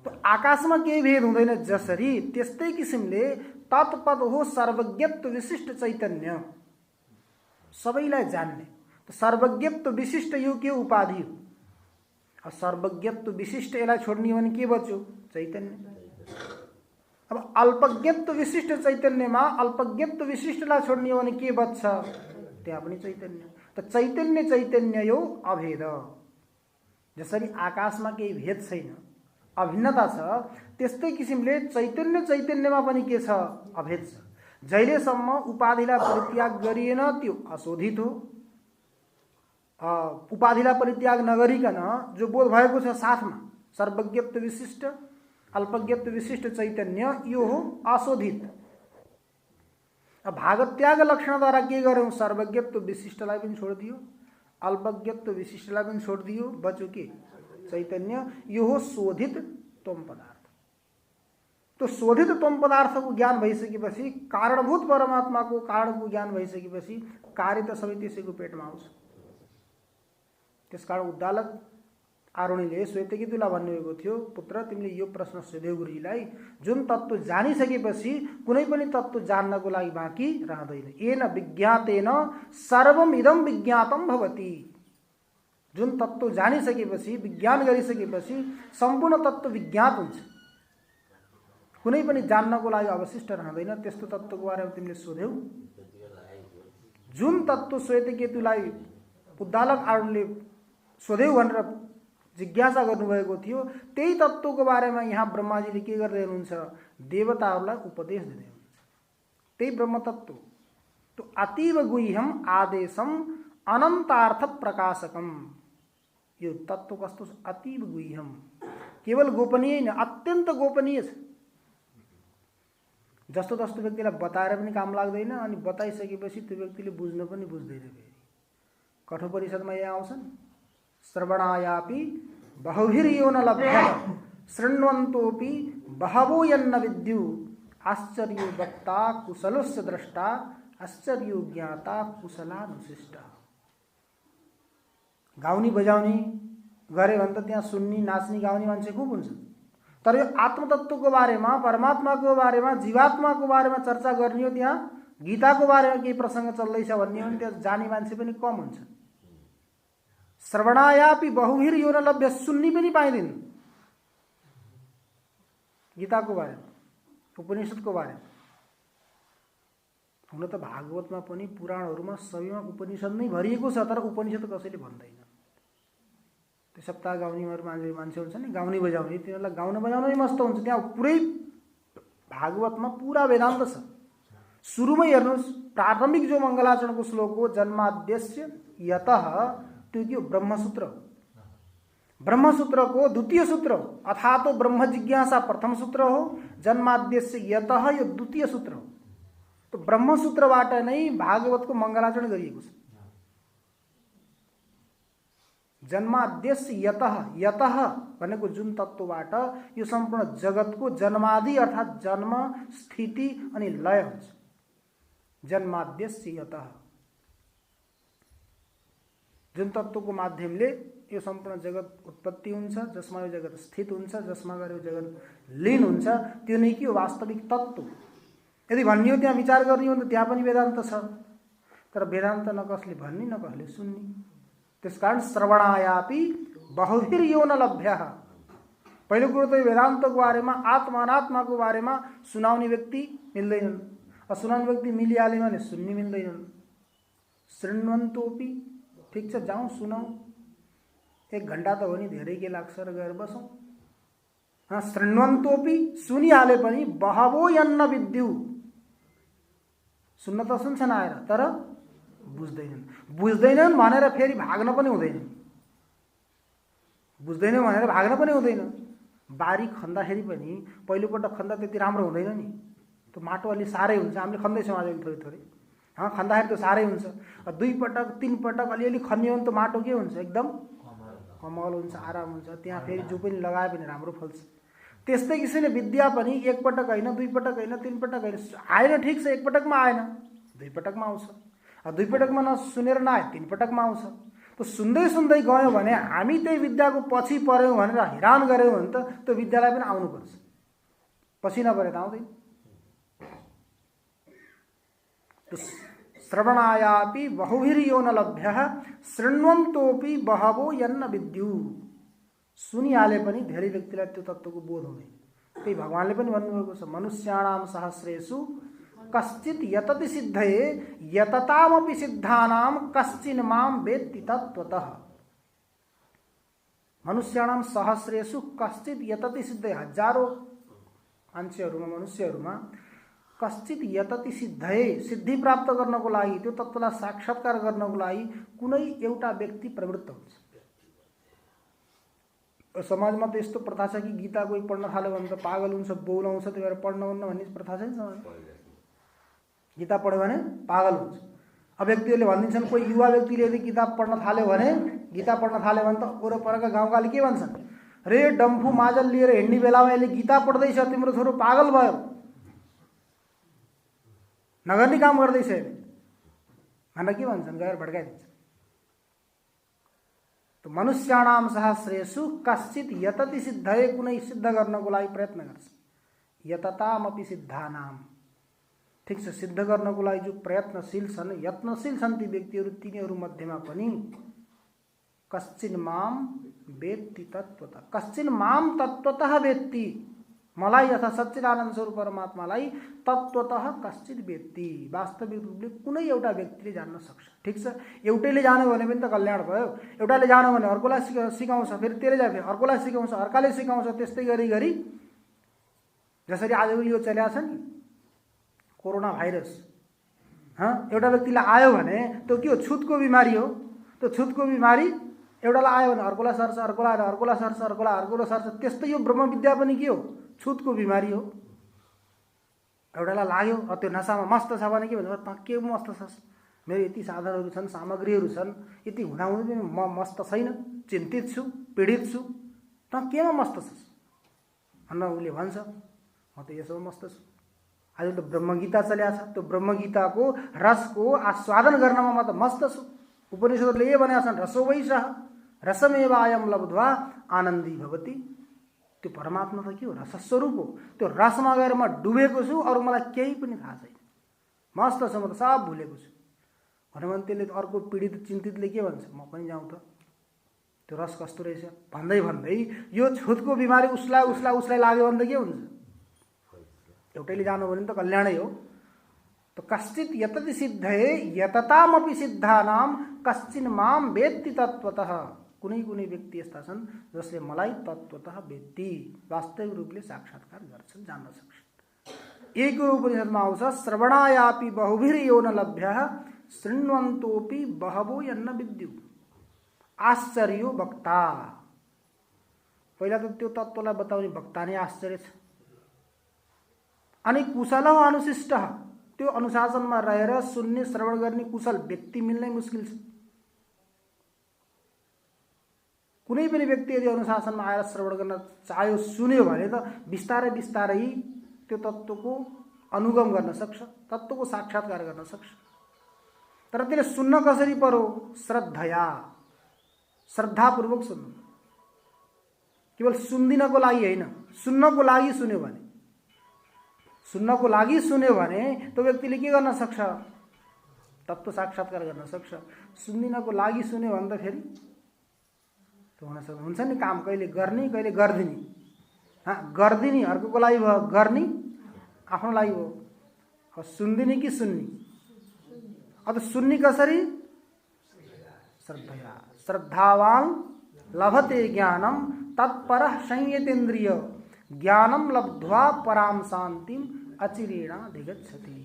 तो आकाशमा केही भेद हुँदैन जसरी, त्यस्तै किसिमले तत्पद हो सर्वज्ञत्व विशिष्ट चैतन्य, सबैलाई जान्ने। तो सर्वज्ञत्व विशिष्ट यो के उपाधि हो? अब सर्वज्ञत्व विशिष्ट यसलाई छोड्ने भने के बच्यो? चैतन्य। अब अल्पज्ञत्व विशिष्ट चैतन्यमा अल्पज्ञत्व विशिष्टलाई छोड्ने भने के बच्छ? त्यहाँ पनि चैतन्य। त चैतन्य चैतन्य यो अभेद। जसरी आकाशमा केही भेद छैन, अभिन्नता छ, त्यस्तै किसिमले चैतन्य चैतन्यमा पनि के छ? अभेद छ। जहिलेसम्म उपाधिलाई परित्याग गरिएन त्यो अशोधित हो। उपाधिलाई परित्याग नगरिकन जो बोध भएको छ साथमा सर्वज्ञत्व विशिष्ट अल्पज्ञत्व विशिष्ट चैतन्य, यो हो अशोधित। अब भागत्याग लक्षणद्वारा के गर्यौं? सर्वज्ञत्व विशिष्टलाई पनि छोडिदियो, अल्पज्ञत्व विशिष्टलाई पनि छोडिदियो, बच्यो के? चैतन्य। यो हो शोधित त्वम पदार्थ। तो शोधित त्वम पदार्थको ज्ञान भइसकेपछि, कारणभूत परमात्माको कारणको ज्ञान भइसकेपछि कार्य त सबै त्यसैको पेटमा आउँछ। त्यसकारण उद्दालक आरुणीले श्वेतकेतुलाई भन्नुभएको थियो, पुत्र तिमीले यो प्रश्न सोध्यौ गुरुजीलाई, जुन तत्त्व जानिसकेपछि कुनै पनि तत्त्व जान्नको लागि बाँकी रहँदैन। येन विज्ञातेन सर्वम इदम विज्ञातम भवति। जुन तत्त्व जानिसकेपछि, विज्ञान गरिसकेपछि सम्पूर्ण तत्त्व विज्ञात हुन्छ। कुनै पनि जान्नको लागि अवशिष्ट रहँदैन। त्यस्तो तत्त्वको बारेमा तिमीले सोध्यौ। जुन तत्त्व श्वेतकेतुलाई उद्दालक आरुणले सोध्यौ भनेर जिज्ञासा गर्नुभएको थियो, त्यही तत्त्वको बारेमा यहाँ ब्रह्माजीले के गर्दै हुनुहुन्छ? देवताहरूलाई उपदेश दिँदै हुनुहुन्छ। त्यही ब्रह्म तत्त्व तो अतीव गुह्यम आदेशम अनन्तार्थ प्रकाशकम। यो तत्त्व कस्तो छ? अतीव गुह्यम, केवल गोपनीय न, अत्यन्त गोपनीय छ। जस्तो तस्तो व्यक्तिलाई बताएर पनि काम लाग्दैन, अनि बताइसकेपछि त्यो व्यक्तिले बुझ्न पनि बुझ्दैन। फेरि कठोपनिषदमा यहाँ आउँछन्, श्रवणायापि बहुभिर्यो न लभ्य शृण्वन्तोपि बहवो यन्न विद्यु आश्चर्यो वक्ता कुशलोस्य द्रष्टा आश्चर्यो ज्ञाता कुशलानुशिष्ट। गाउने बजाउने गरे भने त त्यहाँ सुन्ने नाच्ने गाउने मान्छे खूब हुन्छ, तर यो आत्मतत्त्वको बारेमा, परमात्माको बारेमा, जीवात्माको बारेमा चर्चा गर्ने हो, त्यहाँ गीताको बारेमा केही प्रसङ्ग चल्दैछ भन्ने हो भने त्यहाँ जाने मान्छे पनि कम हुन्छ। श्रवणायापि बहुभिर्यो न लभ्य, सुन्नी पनि पाइँदैन गीताको बारेमा, उपनिषदको बारेमा। हुन त भागवतमा पनि पुराणहरूमा सबैमा उपनिषद नै भरिएको छ, तर उपनिषद कसैले भन्दैन। त्यो सप्ताह गाउनेहरू मान्छे हुन्छ नि, गाउने बजाउने, तिनीहरूलाई गाउन बजाउनै मस्त हुन्छ। त्यहाँ पुरै भागवतमा पुरा वेदान्त छ। सुरुमै हेर्नुहोस्, प्राथमिक जो मङ्गलाचरणको श्लोक हो, जन्माद्यस्य यतः, त्यो के हो? ब्रह्मसूत्र हो। ब्रह्मसूत्रको द्वितीय सूत्र हो। अथातो ब्रह्म जिज्ञासा प्रथम सूत्र हो, जन्माद्यस्य यतः यो द्वितीय सूत्र हो। तो ब्रह्मसूत्रबाट नै भागवतको मङ्गलाचरण गरिएको छ। जन्माद्यस्य यतः, यतः भनेको जुन तत्त्वबाट यो सम्पूर्ण जगतको जन्मादि अर्थात् जन्म, स्थिति अनि लय हुन्छ। जन्माद्यस्य यतः, जुन तत्त्वको माध्यमले यो सम्पूर्ण जगत उत्पत्ति हुन्छ, जसमा यो जगत स्थित हुन्छ, जसमा गएर यो जगत लीन हुन्छ, त्यो नै के हो? वास्तविक तत्त्व। यदि भन्ने हो, त्यहाँ विचार गर्ने हो भने त्यहाँ पनि वेदान्त छ। तर वेदान्त न कसले भन्ने न कसले सुन्ने। त्यसकारण श्रवणायापि बहुभिर्यो न लभ्यः। पहिलो कुरो त वेदान्तको बारेमा, आत्मा अनात्माको बारेमा सुनाउने व्यक्ति मिल्दैनन्। सुनाउने व्यक्ति मिलिहाल्यो भने सुन्ने मिल्दैनन्। शृण्वन्तोपि, ठिक छ जाउँ सुनाउँ, 1 घण्टा त हो नि, धेरै के लाग्छ र गएर बसौँ। शृण्वन्तोपि, सुनिहाले पनि बहवो यन्न विद्यु, सुन्न त सुन्छन् आएर, तर बुझ्दैनन्। बुझ्दैनन् भनेर फेरि भाग्न पनि हुँदैन। बुझ्दैनन् भनेर भाग्न पनि हुँदैन। बारी खन्दाखेरि पनि पहिलोपटक खन्दा त्यति राम्रो हुँदैन नि। त्यो माटो अलि साह्रै हुन्छ। हामीले खन्दैछौँ आज थोरै थोरै, खन्दाखेरि त साह्रै हुन्छ। 2 पटक 3 पटक अलिअलि खन्यो भने त माटो के हुन्छ? एकदम कमल हुन्छ, आराम हुन्छ। त्यहाँ फेरि जो पनि लगाए पनि राम्रो फल्छ। त्यस्तै किसिमले विद्या पनि 1 पटक होइन, 2 पटक होइन, 3 पटक होइन, आएन ठिक छ, 1 पटकमा आएन, 2 पटकमा आउँछ। 2 पटकमा नसुनेर नआए 3 पटकमा आउँछ। त सुन्दै सुन्दै गयौँ भने हामी त्यही विद्याको पछि पऱ्यौँ भनेर हैरान गऱ्यौँ भने त त्यो विद्यालाई पनि आउनुपर्छ। पछि नपरे त आउँदैन। श्रवणायापि बहुभिर्यो न लभ्यः शृण्वन्तोपि बहवो यन्न विद्यु। सुनिहाले पनि धेरै व्यक्तिलाई त्यो तत्त्वको बोध हुँदैन। त्यही भगवानले पनि भन्नुभएको छ, मनुष्याणाम सहस्रेषु कश्चित् यतति सिद्धये यततामपि सिद्धानाम कश्चिन् मां वेत्ति तत्त्वतः। मनुष्याणाम सहस्रेषु कश्चित् यतति सिद्धये, हजारौं मान्छेहरूमा, मनुष्यहरूमा कश्चित् यतति सिद्धये, सिद्धि प्राप्त गर्नको लागि, त्यो तत्त्वलाई साक्षात्कार गर्नको लागि कुनै एउटा व्यक्ति प्रवृत्त हुन्छ। समाजमा त यस्तो प्रथा छ कि गीता कोही पढ्न थाल्यो भने त पागल हुन्छ, बोलाउँछ, त्यही भएर पढ्न हुन्न भन्ने प्रथा छ नि समाजमा। गीता पढ्यो भने पागल हुन्छ। अब व्यक्तिहरूले भनिदिन्छन्, कोही युवा व्यक्तिले यदि किताब पढ्न थाल्यो भने, गीता पढ्न थाल्यो भने त वरपरका गाउँकाले के भन्छन्? रे डम्फु माजल लिएर हिँड्ने बेलामा यसले गीता पढ्दैछ, तिम्रो छोरो पागल भयो, नगर्ने काम गर्दैछ भनेर के भन्छन्? गएर भड्काइदिन्छ। तो मनुष्याणाम सहस्रेषु कश्चित् यतति सिद्धये, कुनै सिद्ध गर्नको लागि प्रयत्न गर्छ। यततामपि सिद्धानाम, ठिक छ, सिद्ध गर्नको लागि जो प्रयत्नशील छन्, यत्नशील छन् ती व्यक्तिहरू, तिनीहरू मध्येमा पनि कश्चिन् माम वेत्ति तत्त्वतः, कश्चिन् माम तत्त्वतः वेत्ति, मलाई अथवा सच्चिदानन्द स्वरूप परमात्मालाई तत्त्वतः कश्चित् वेत्ति, वास्तविक रूपले कुनै एउटा व्यक्तिले जान्न सक्छ। ठिक छ, एउटैले जान्यो भने पनि त कल्याण भयो। एउटाले जान्यो भने अर्कोलाई सिकाउँछ, फेरि त्यसले जाने फेरि अर्कोलाई सिकाउँछ, अर्काले सिकाउँछ। त्यस्तै गरी गरी जसरी आजकल यो चलेको छ नि कोरोना भाइरस, एउटा व्यक्तिलाई आयो भने त्यो के हो? छुतको बिमारी हो। त्यो छुतको बिमारी एउटालाई आयो भने अर्कोलाई सर्छ, अर्कोलाई आएर अर्कोलाई सर्छ, अर्कोलाई सर्छ। त्यस्तै यो ब्रह्मविद्या पनि के हो? छुतको बिमारी हो। एउटालाई लाग्यो, त्यो नसामा मस्त छ भने के भन्छ? त के मस्त छस्, मेरो यति साधनहरू छन्, सामग्रीहरू छन्, यति हुँदाहुँदै पनि म मस्त छैन, चिन्तित छु, पीडित छु, त केमा मस्त छस् भनेर उसले भन्छ, म त यसो मस्त छु। आज त ब्रह्मगीता चल्या छ, त्यो ब्रह्मगीताको रसको आस्वादन गर्नमा म त मस्त छु। उपनिषदले के भनेका छन्? रसो वैशः रसमेवायम लब्ध्वा आनन्दी भवति। त्यो परमात्मा त के हो? रसस्वरूप हो। त्यो रसमा गएर म डुबेको छु, अरू मलाई केही पनि थाहा छैन, मस्त छु, म त सब भुलेको छु भन्यो भने त्यसले अर्को पीडित चिन्तितले के भन्छ? म पनि जाउँ त, त्यो रस कस्तो रहेछ भन्दै भन्दै यो छुतको बिमारी उसलाई लाग्यो भने त के हुन्छ? एउटैले जानु भने त कल्याणै हो। त तो कश्चित यतति सिद्धये यततामपि सिद्धानाम कश्चिन माम वेत्ति तत्वतः। कुनै कुनै व्यक्ति यस्ता छन् जसले मलाई तत्वतः वेत्ति, वास्तविक रूपले साक्षात्कार गर्छन्, जान्न सक्छन्। एक उपनिषदमा आउँछ श्रवणायापि बहुभिर्यो न लभ्यः शृण्वन्तोपि बहवो यन्न विद्यु। आश्चर्यो वक्ता। पहिला त त्यो तत्त्वलाई बताउने वक्ता नै आश्चर्य छ। अनि कुशल अनुशिष्ट, त्यो अनुशासनमा रहेर सुन्ने श्रवण गर्ने कुशल व्यक्ति मिल्नै मुस्किल छ। कुनै पनि व्यक्ति यदि अनुशासनमा आएर श्रवण गर्न चाह्यो, सुन्यो भने त बिस्तारै बिस्तारै त्यो तत्त्वको अनुगम गर्न सक्छ, तत्त्वको साक्षात्कार गर्न सक्छ। तर त्यसले सुन्न कसरी पर्यो? श्रद्धया, श्रद्धापूर्वक सुन्नु। केवल सुन्दिनको लागि होइन, सुन्नको लागि सुन्यो भने, सुन्नको लागि सुन्यो भने त्यो व्यक्तिले के गर्न सक्छ? तत्त्व साक्षात्कार गर्न सक्छ। सुन्दिनको लागि सुन्यो भने त फेरि त्यो हुन सक्छ। हुन्छ नि काम कहिले गर्ने कहिले गर्दिने। गर्दिने अर्कोको लागि भयो, गर्ने आफ्नो लागि हो। अब सुन्दिने कि सुन्ने? अब सुन्ने कसरी? श्रद्धया। श्रद्धावान लभते ज्ञानम तत्परः संयतेन्द्रिय ज्ञानम लब्ध्वा पराम शांतिम अचिरेणाधिगच्छति।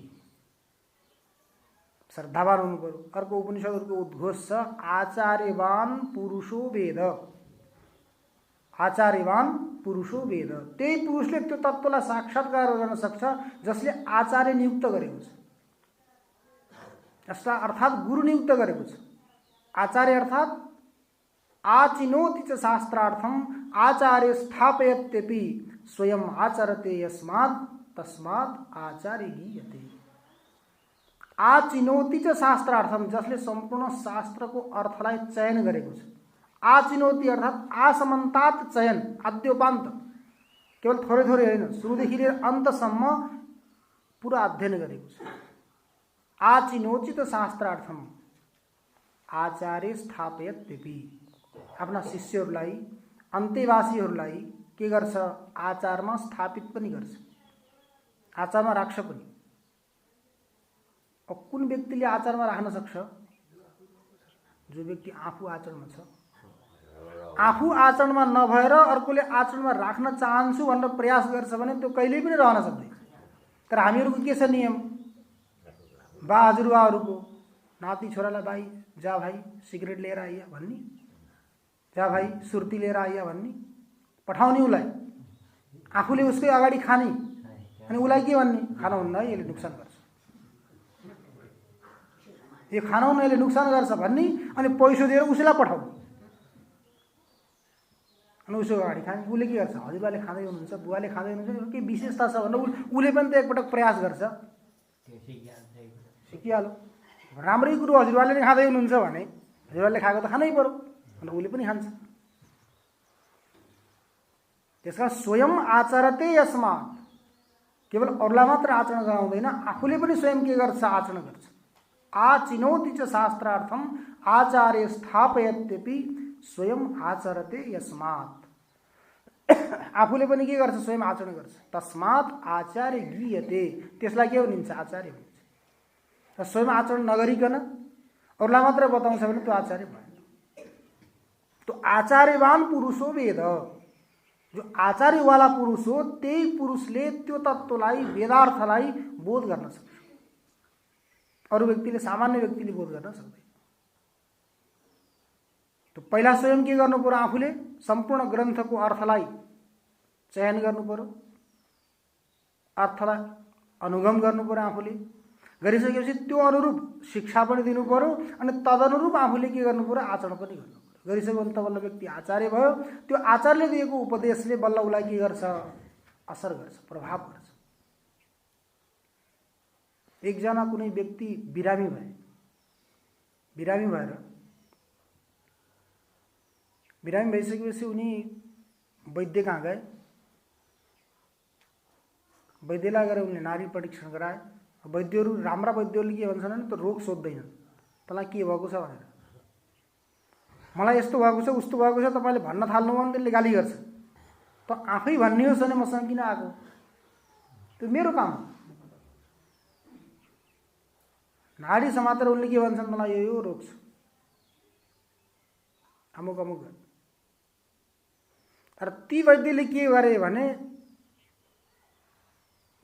श्रद्धावान हुनु पर्यो। अर्को उपनिषदहरूको उद्घोष छ आचार्यवान पुरुषो वेद। आचार्यवान पुरुषो वेद। त्यही पुरुषले त्यो तत्त्वलाई साक्षात्कार गर्न सक्छ जसले आचार्य नियुक्त गरेको छ, जसलाई अर्थात् गुरु नियुक्त गरेको छ। आचार्य अर्थात् आचिनोति च शास्त्रार्थम आचार्य स्थापयत्यपि स्वयं आचरते यस्मात् तस्मात् आचार्य गीयते। आचिनोति च शास्त्रार्थम, जसले सम्पूर्ण शास्त्रको अर्थलाई चयन गरेको छ। आचिनोति अर्थात् आसमन्तात चयन, आद्योपान्त, केवल थोरै थोरै होइन, सुरुदेखि लिएर अन्तसम्म पुरा अध्ययन गरेको छ। आचिनोचित शास्त्रार्थम आचार्य स्थापयत्यपि, आफ्ना शिष्यहरूलाई अन्तेवासीहरूलाई के गर्छ? आचारमा स्थापित पनि गर्छ, आचारमा राख्छ पनि। अब कुन व्यक्तिले आचारमा राख्न सक्छ? जो व्यक्ति आफू आचरणमा छ। आफू आचरणमा नभएर अर्कोले आचरणमा राख्न चाहन्छु भनेर प्रयास गर्छ भने त्यो कहिल्यै पनि रहन सक्दैन। तर हामीहरूको के छ नियम? बा हजुरबाहरूको नाति छोरालाई भाइ जा भाइ सिगरेट लिएर आइया भन्ने, जा भाइ सुर्ती लिएर आइया भन्ने, पठाउने उसलाई, आफूले उसकै अगाडि खाने, अनि उसलाई के भन्ने? खानुहुन्न है, यसले नुक्सान गर्छ, यो खानुहुन्न यसले नुक्सान गर्छ भन्ने, अनि पैसा दिएर उसैलाई पठाउने, अनि उसको अगाडि खाने। उसले के गर्छ? हजुरबाले खाँदै हुनुहुन्छ, बुवाले खाँदै हुनुहुन्छ, के विशेषता छ भनेर उसले पनि त एकपटक प्रयास गर्छ, सिकिहाल्यो। राम्रै कुरो हजुरबाले नै खाँदै हुनुहुन्छ भने हजुरबाले खाएको त खानै पर्यो, अनि उसले पनि खान्छ। त्यसका स्वयं आचरते यस्मात्, केवल अरूलाई मात्र आचरण गराउँदैन, आफूले पनि स्वयं के गर्छ? आचरण गर्छ। आचिनोति च शास्त्रार्थम आचार्य स्थापयत्यपि स्वयं आचरते यस्मात्, आफूले पनि के गर्छ? स्वयं आचरण गर्छ। तस्मात् आचार्य गीयते, त्यसलाई के भनिन्छ? आचार्य भनिन्छ। र स्वयं आचरण नगरिकन अरूलाई मात्र बताउँछ भने त्यो आचार्य भएन। तो आचार्यवान पुरुषो वेद, जो आचार्यवाला पुरुष हो त्यही पुरुषले त्यो तत्त्वलाई, वेदार्थलाई बोध गर्न सक्छ। अरू व्यक्तिले, सामान्य व्यक्तिले बोध गर्न सक्दैन। तो पहिला स्वयं के गर्नु पर्यो? आफूले सम्पूर्ण ग्रन्थको अर्थलाई चयन गर्नु पर्यो, अर्थलाई अनुगम गर्नु पर्यो। आफूले गरिसकेपछि त्यो अनुरूप शिक्षा पनि दिनु पर्यो, अनि तदनुरूप आफूले के गर्नु पर्यो? आचरण पनि गर्नु पर्यो। गरिसक्यो भने त बल्ल व्यक्ति आचार्य भयो। त्यो आचार्यले दिएको उपदेशले बल्ल उसलाई के गर्छ? असर गर्छ, प्रभाव गर्छ। एकजना कुनै व्यक्ति बिरामी भए, बिरामी भइसकेपछि उनी वैद्य कहाँ गए। वैद्यलाई गएर उनले नाडी परीक्षण गराए। वैद्यहरू, राम्रा वैद्यहरूले के भन्छन् भने त रोग सोध्दैनन्, तँलाई के भएको छ भनेर। मलाई यस्तो भएको छ, उस्तो भएको छ तपाईँले भन्न थाल्नु भने त्यसले गाली गर्छ। त आफै भन्नुहोस् भने मसँग किन आएको? त्यो मेरो काम हो। नाडी समातेर उनले के भन्छन्, मलाई यो रोग छ, अमुक अमुक। तर ती वैद्यले के गरे भने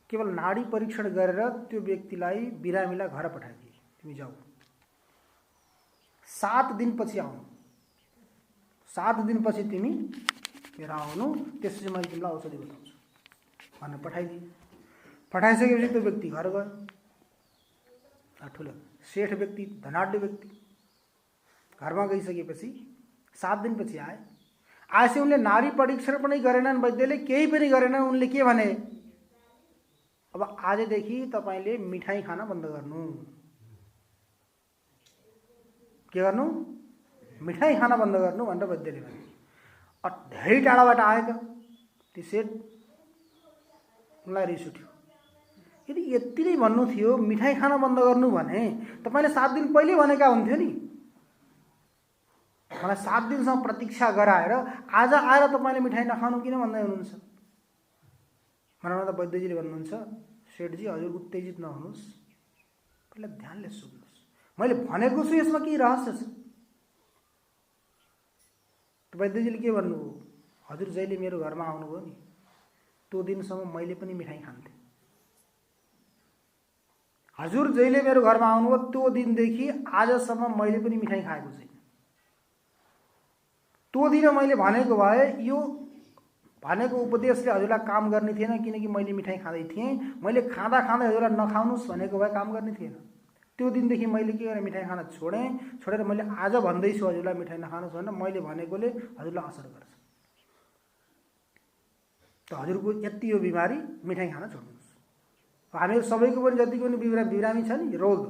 केवल नाडी परीक्षण गरेर त्यो व्यक्तिलाई बिरामीलाई घर पठाइदिए, तिमी जाऊ 7 दिनपछि आउनु, 7 दिनपछि तिमी लिएर आउनु, त्यसपछि मैले तिमीलाई औषधि बताउँछु भनेर पठाइदिए। पठाइसकेपछि त्यो व्यक्ति घर गयो। ठुलो सेठ व्यक्ति, धनाढ्य व्यक्ति घरमा गइसकेपछि 7 दिनपछि आए। आएपछि उनले नाडी परीक्षण पनि गरेनन्, वैद्यले केही पनि गरेनन्। उनले के भने, अब आजदेखि तपाईले मिठाई खान बन्द गर्नु। के गर्नु? मिठाई खान बन्द गर्नु भनेर वैद्यले भने। धेरै टाढाबाट आएका ती सेठ, उनलाई रिस उठ्यो। यदि यति नै भन्नु थियो मिठाई खान बन्द गर्नु भने तपाईले 7 दिन पहिले भनेका हुन्थ्यो नि। मलाई 7 दिनसम्म प्रतीक्षा गराएर आज आएर तपाईले मिठाई नखानु किन भन्दै हुनुहुन्छ? भनेर त वैद्यजीले भन्नुहुन्छ, सेठजी हजुर उत्तेजित नहुनुहोस्, पहिला ध्यानले सुन्नुहोस्, मैले भनेको छु यसमा के रहस्य छ। वैद्यजीले के भन्नुभयो, हजुर जहिले मेरो घरमा आउनुभयो नि त्यो दिनसम्म मैले पनि मिठाई खान्थेँ। हजुर जहिले मेरो घरमा आउनुभयो त्यो दिनदेखि आजसम्म मैले पनि मिठाई खाएको छैन। त्यो दिन मैले भनेको भए यो भनेको उपदेशले हजुरलाई काम गर्ने थिएन, किनकि मैले मिठाई खाँदै थिएँ। मैले खाँदा खाँदै हजुरलाई नखाउनुहोस् भनेको भए काम गर्ने थिएन। त्यो दिनदेखि मैले के गरेँ, मिठाई खान छोडेर मैले आज भन्दैछु हजुरलाई मिठाई नखानुहोस् भनेर मैले भनेकोले हजुरलाई असर गर्छ। त हजुरको यति यो बिमारी, मिठाई खान छोड्नुहोस्। हामीहरू सबैको पनि जतिको पनि बिरामी छ नि रोग,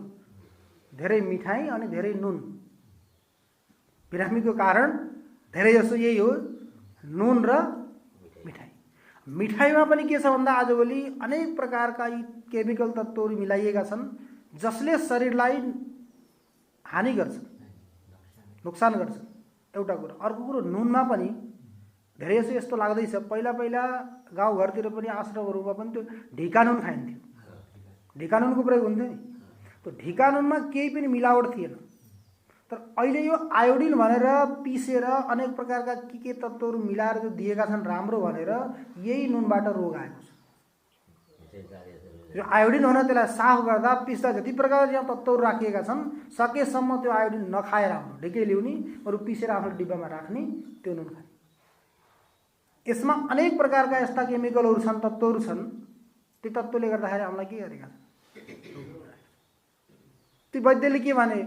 धेरै मिठाई अनि धेरै नुन। बिरामीको कारण धेरै जसो यही हो, नुन र मिठाई। मिठाईमा पनि के छ भन्दा आजभोलि अनेक प्रकारका यी केमिकल तत्त्वहरू मिलाइएका छन् जसले शरीरलाई हानि गर्छन्, नोक्सान गर्छन्। एउटा कुरा। अर्को कुरो, नुनमा पनि धेरै जसो यस्तो लाग्दैछ, पहिला गाउँघरतिर पनि आश्रमहरूमा पनि त्यो ढिका नुन खाइन्थ्यो, ढिका नुनको प्रयोग हुन्थ्यो नि। त्यो ढिका नुनमा केही पनि मिलावट थिएन। तर अहिले यो आयोडिन भनेर पिसेर अनेक प्रकारका के तत्त्वहरू मिलाएर जो दिएका छन् राम्रो भनेर, यही नुनबाट रोग आएको छ। यो आयोडिन भनेर त्यसलाई साफ गर्दा पिस्दा जति प्रकारका यहाँ तत्त्वहरू राखिएका छन्, सकेसम्म त्यो आयोडिन नखाएर आउनु, ढिकै ल्याउने अरू पिसेर आफ्नो डिब्बामा राख्ने, त्यो नुन खाने। यसमा अनेक प्रकारका यस्ता केमिकलहरू छन्, तत्त्वहरू छन्। ती तत्त्वले गर्दाखेरि हामीलाई के गरेका छन्? ती वैद्यले के भने,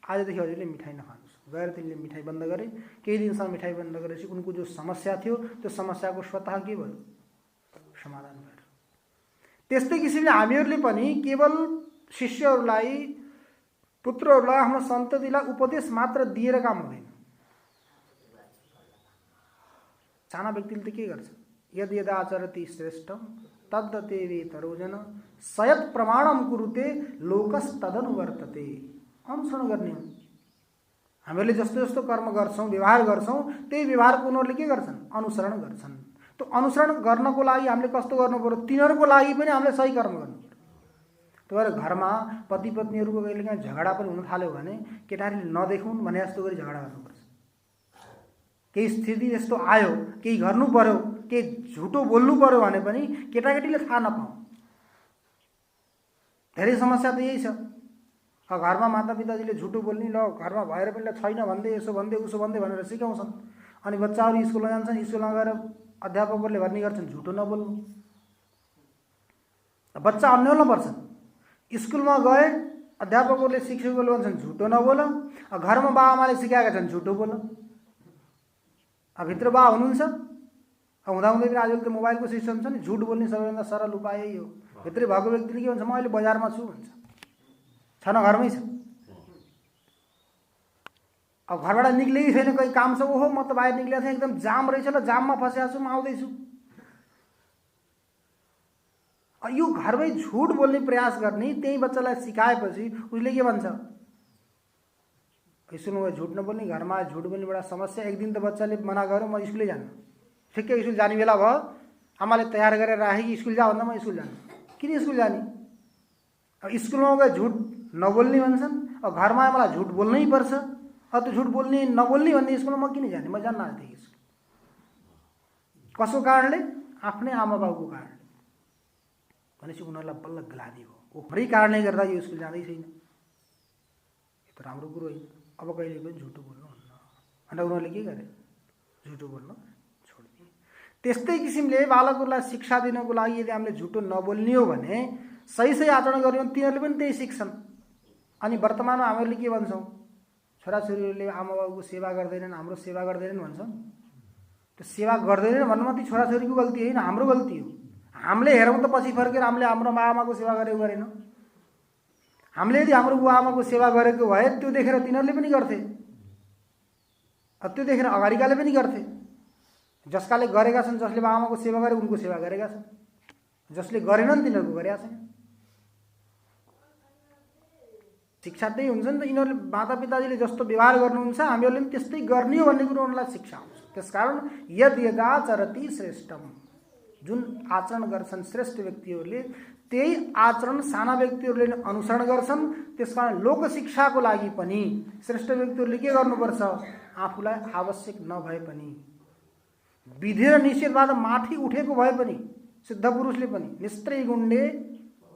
आजदेखि हजुरले मिठाई नखानुहोस्। गएर तिनले मिठाई बन्द गरे। केही दिनसम्म मिठाई बन्द गरेपछि उनको जो समस्या थियो त्यो समस्याको स्वतः के भयो? समाधान भयो। त्यस्तै किसिमले हामीहरूले पनि केवल शिष्यहरूलाई, पुत्रहरूलाई, आफ्नो सन्ततिलाई उपदेश मात्र दिएर काम हुँदैन। साना व्यक्तिले त के गर्छ? यद यदा आचरति श्रेष्ठम तद्दतेवेतरो जन सयत् प्रमाणम कुरुते लोकस्तदनुवर्तते। अनुसरण गर्ने हो। हामीहरूले जस्तो जस्तो कर्म गर्छौँ, व्यवहार गर्छौँ, त्यही व्यवहारको उनीहरूले के गर्छन्? अनुसरण गर्छन्। त्यो अनुसरण गर्नको लागि हामीले कस्तो गर्नु पर्यो? तिनीहरूको लागि पनि हामीले सही कर्म गर्नु पर्यो। त्यही भएर घरमा पति पत्नीहरूको कहिलेकाहीँ झगडा पनि हुन थाल्यो भने केटाहरूले नदेखुन् भने जस्तो गरी झगडा गर्नुपर्छ। केही स्थिति यस्तो आयो, केही गर्नु पर्यो, केही झुटो बोल्नु पर्यो भने पनि केटाकेटीले थाहा नपाऊ। धेरै समस्या त यही छ। घरमा मातापिताजीले झुटो बोल्ने, ल घरमा भएर पनि छैन भन्दै, यसो भन्दै उसो भन्दै भनेर सिकाउँछन्। अनि बच्चाहरू स्कुलमा जान्छन्, स्कुलमा गएर अध्यापकहरूले भन्ने गर्छन् झुटो नबोल्नु। बच्चा अन्योल्न पर्छन्। स्कुलमा गए अध्यापकहरूले, शिक्षकहरूले भन्छन् झुटो नबोल। घरमा बाआमाले सिकाएका छन् झुटो बोल। भित्र बा हुनुहुन्छ, हुँदाहुँदै पनि आजकल त मोबाइलको सिस्टम छ नि, झुट बोल्ने सबैभन्दा सरल उपाय यही हो। भित्रै भएको व्यक्तिले के भन्छ? म अहिले बजारमा छु भन्छ, छैन घरमै छ। अब घरबाट निक्लेकै छैन, कहीँ काम छ, ओहो म त बाहिर निक्लेको थिएँ, एकदम जाम रहेछ ल, जाममा फसेको छु, म आउँदैछु। यो घरमै झुट बोल्ने प्रयास गर्ने, त्यही बच्चालाई सिकाएपछि उसले के भन्छ? स्कुलमा झुट नबोल्ने, घरमा झुट बोल्ने बडा समस्या। एक दिन त बच्चाले मना गर्यो, म स्कुलै जान्न। ठिक्कै स्कुल जाने बेला भयो, आमाले तयार गरेर राखे कि स्कुल जा भन्दा म स्कुल जान्न। किन स्कुल जाने? अब स्कुलमा गए झुट नबोल्ने भन्छन्। अब घरमा मलाई झुट बोल्नै पर्छ, अब त्यो झुट बोल्ने नबोल्ने भन्ने स्कुलमा म किन जाने, म जान्न आजदेखि स्कुल। कसको कारणले? आफ्नै आमा बाउको कारणले। भनेपछि उनीहरूलाई बल्ल ग्लानि भयो, ओखरै कारणले गर्दा यो स्कुल जाँदै छैन, यो त राम्रो कुरो होइन, अब कहिले पनि झुटो बोल्नुहुन्न भनेर उनीहरूले के गरे? झुटो बोल्न छोडिदिए। त्यस्तै किसिमले बालकहरूलाई शिक्षा दिनको लागि यदि हामीले झुटो नबोल्ने हो भने, सही सही आचरण गर्यो भने तिनीहरूले पनि त्यही सिक्छन्। अनि वर्तमानमा हामीहरूले के भन्छौँ? छोराछोरीहरूले आमा बाउको सेवा गर्दैनन्, हाम्रो सेवा गर्दैनन् भन्छौँ। त्यो सेवा गर्दैनन् भन्नु मात्रै छोराछोरीको गल्ती होइन, हाम्रो गल्ती हो। हामीले हेरौँ त पछि फर्केर हामीले हाम्रो बाबाआमाको सेवा गरेको गरेनौँ। हामीले यदि हाम्रो बुवाआमाको सेवा गरेको भए त्यो देखेर तिनीहरूले पनि गर्थे, त्यो देखेर अगाडिकाले पनि गर्थे। जसकाले गरेका छन्, जसले बाबाआमाको सेवा गरे उनको सेवा गरेका छन्, जसले गरेनन् तिनीहरूको गरेका छैन। शिक्षा त्यही हुन्छ नि त। यिनीहरूले मातापिताजीले जस्तो व्यवहार गर्नुहुन्छ हामीहरूले पनि त्यस्तै गर्ने हो भन्ने कुरो उनीहरूलाई शिक्षा हुन्छ। त्यसकारण यद यदाचरति श्रेष्ठम, जुन आचरण गर्छन् श्रेष्ठ व्यक्तिहरूले त्यही आचरण साना व्यक्तिहरूले अनुसरण गर्छन्। त्यसकारण लोकशिक्षाको लागि पनि श्रेष्ठ व्यक्तिहरूले के गर्नुपर्छ? आफूलाई आवश्यक नभए पनि, विधि र निषेधबाट माथि उठेको भए पनि, सिद्ध पुरुषले पनि निस्त्रै गुण्डे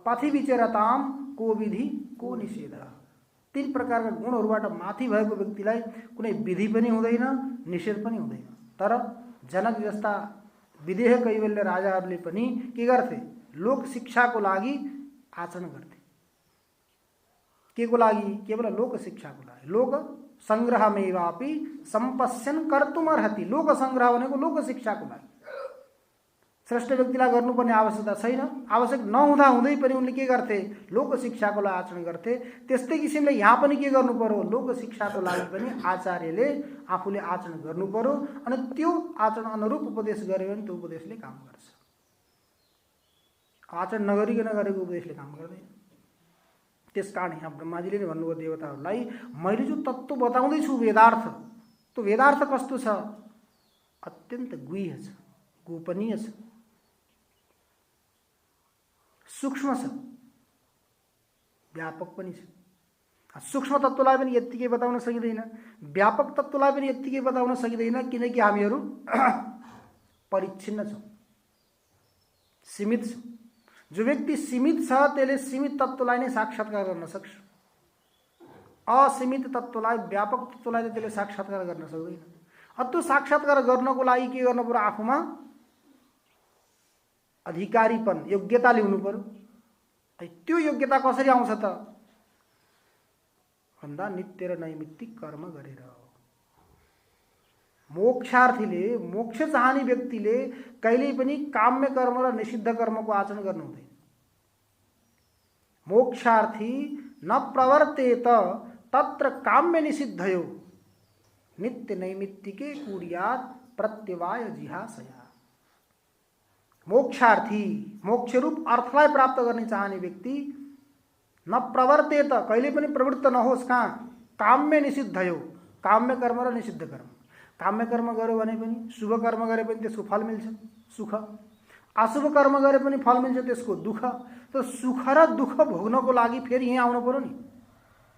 पथि विचरताम को विधि को निषेध, 3 प्रकारका गुणहरूबाट माथि भएको व्यक्तिलाई कुनै विधि पनि हुँदैन, निषेध पनि हुँदैन। तर जनक जस्ता विदेह कैवल्य राजाहरूले पनि के गर्थे? लोक शिक्षाको लागि आचरण गर्थे। के को लागि? केवल लोक शिक्षाको लागि। लोक संग्रहमेवापि सम्पश्यन् कर्तुमर्हति। लोक संग्रह भनेको लोक शिक्षाको लागि। श्रेष्ठ व्यक्तिलाई गर्नुपर्ने आवश्यकता छैन, आवश्यक नहुँदा हुँदै पनि उनले के गर्थे? लोक शिक्षाको लागि आचरण गर्थे। त्यस्तै किसिमले यहाँ पनि के गर्नु पर्यो? लोक शिक्षाको लागि पनि आचार्यले आफूले आचरण गर्नु पर्यो। अनि त्यो आचरण अनुरूप उपदेश गर्यो भने त्यो उपदेशले काम गर्छ। आचरण नगरिकन गरेको उपदेशले काम गर्दैन। त्यसकारण यहाँ ब्रह्माजीले नै भन्नुभयो देवताहरूलाई, मैले जो तत्त्व बताउँदैछु वेदार्थ, त्यो वेदार्थ कस्तो छ? अत्यन्त गुह्य छ, गोपनीय छ, सूक्ष्म छ, व्यापक पनि छ। सूक्ष्म तत्त्वलाई पनि यत्तिकै बताउन सकिँदैन, व्यापक तत्त्वलाई पनि यत्तिकै बताउन सकिँदैन, किनकि हामीहरू परिच्छिन्न छौँ, सीमित छौँ। जो व्यक्ति सीमित छ त्यसले सीमित तत्त्वलाई नै साक्षात्कार गर्न सक्छ। असीमित तत्त्वलाई, व्यापक तत्त्वलाई त्यसले साक्षात्कार गर्न सक्दैन। त्यो साक्षात्कार गर्नको लागि के गर्नु पर्यो? आफूमा अधिकारीपन, योग्यता ल्याउनु पर्यो। त्यो योग्यता कसरी आउँछ त भन्दा नित्य र नैमित्तिक कर्म गरेर। मोक्षार्थीले, मोक्ष चाहने व्यक्तिले कहिल्यै पनि काम्य कर्म र निषिद्ध कर्मको आचरण गर्नु हुँदैन। मोक्षार्थी न प्रवर्तेत तत्र काम्य निषिद्धयो नित्य नैमित्तिके कुर्यात् प्रत्यवाय जिहासया। मोक्षार्थी, मोक्ष रूप अर्थलाई प्राप्त गर्ने चाहने व्यक्ति न प्रवर्तेत, कहिले पनि प्रवृत्त नहोस्। कहाँ? काम्य निषिद्धयो, काम्य कर्म र निषिद्ध कर्म। काम्य कर्म गर्यो भने पनि, शुभ कर्म गरे पनि त्यसको फल मिल्छ, सुख। अशुभ कर्म गरे पनि फल मिल्छ, त्यसको दुःख। त सुख र दुःख भोग्नको लागि फेरि यहाँ आउनु पर्यो नि,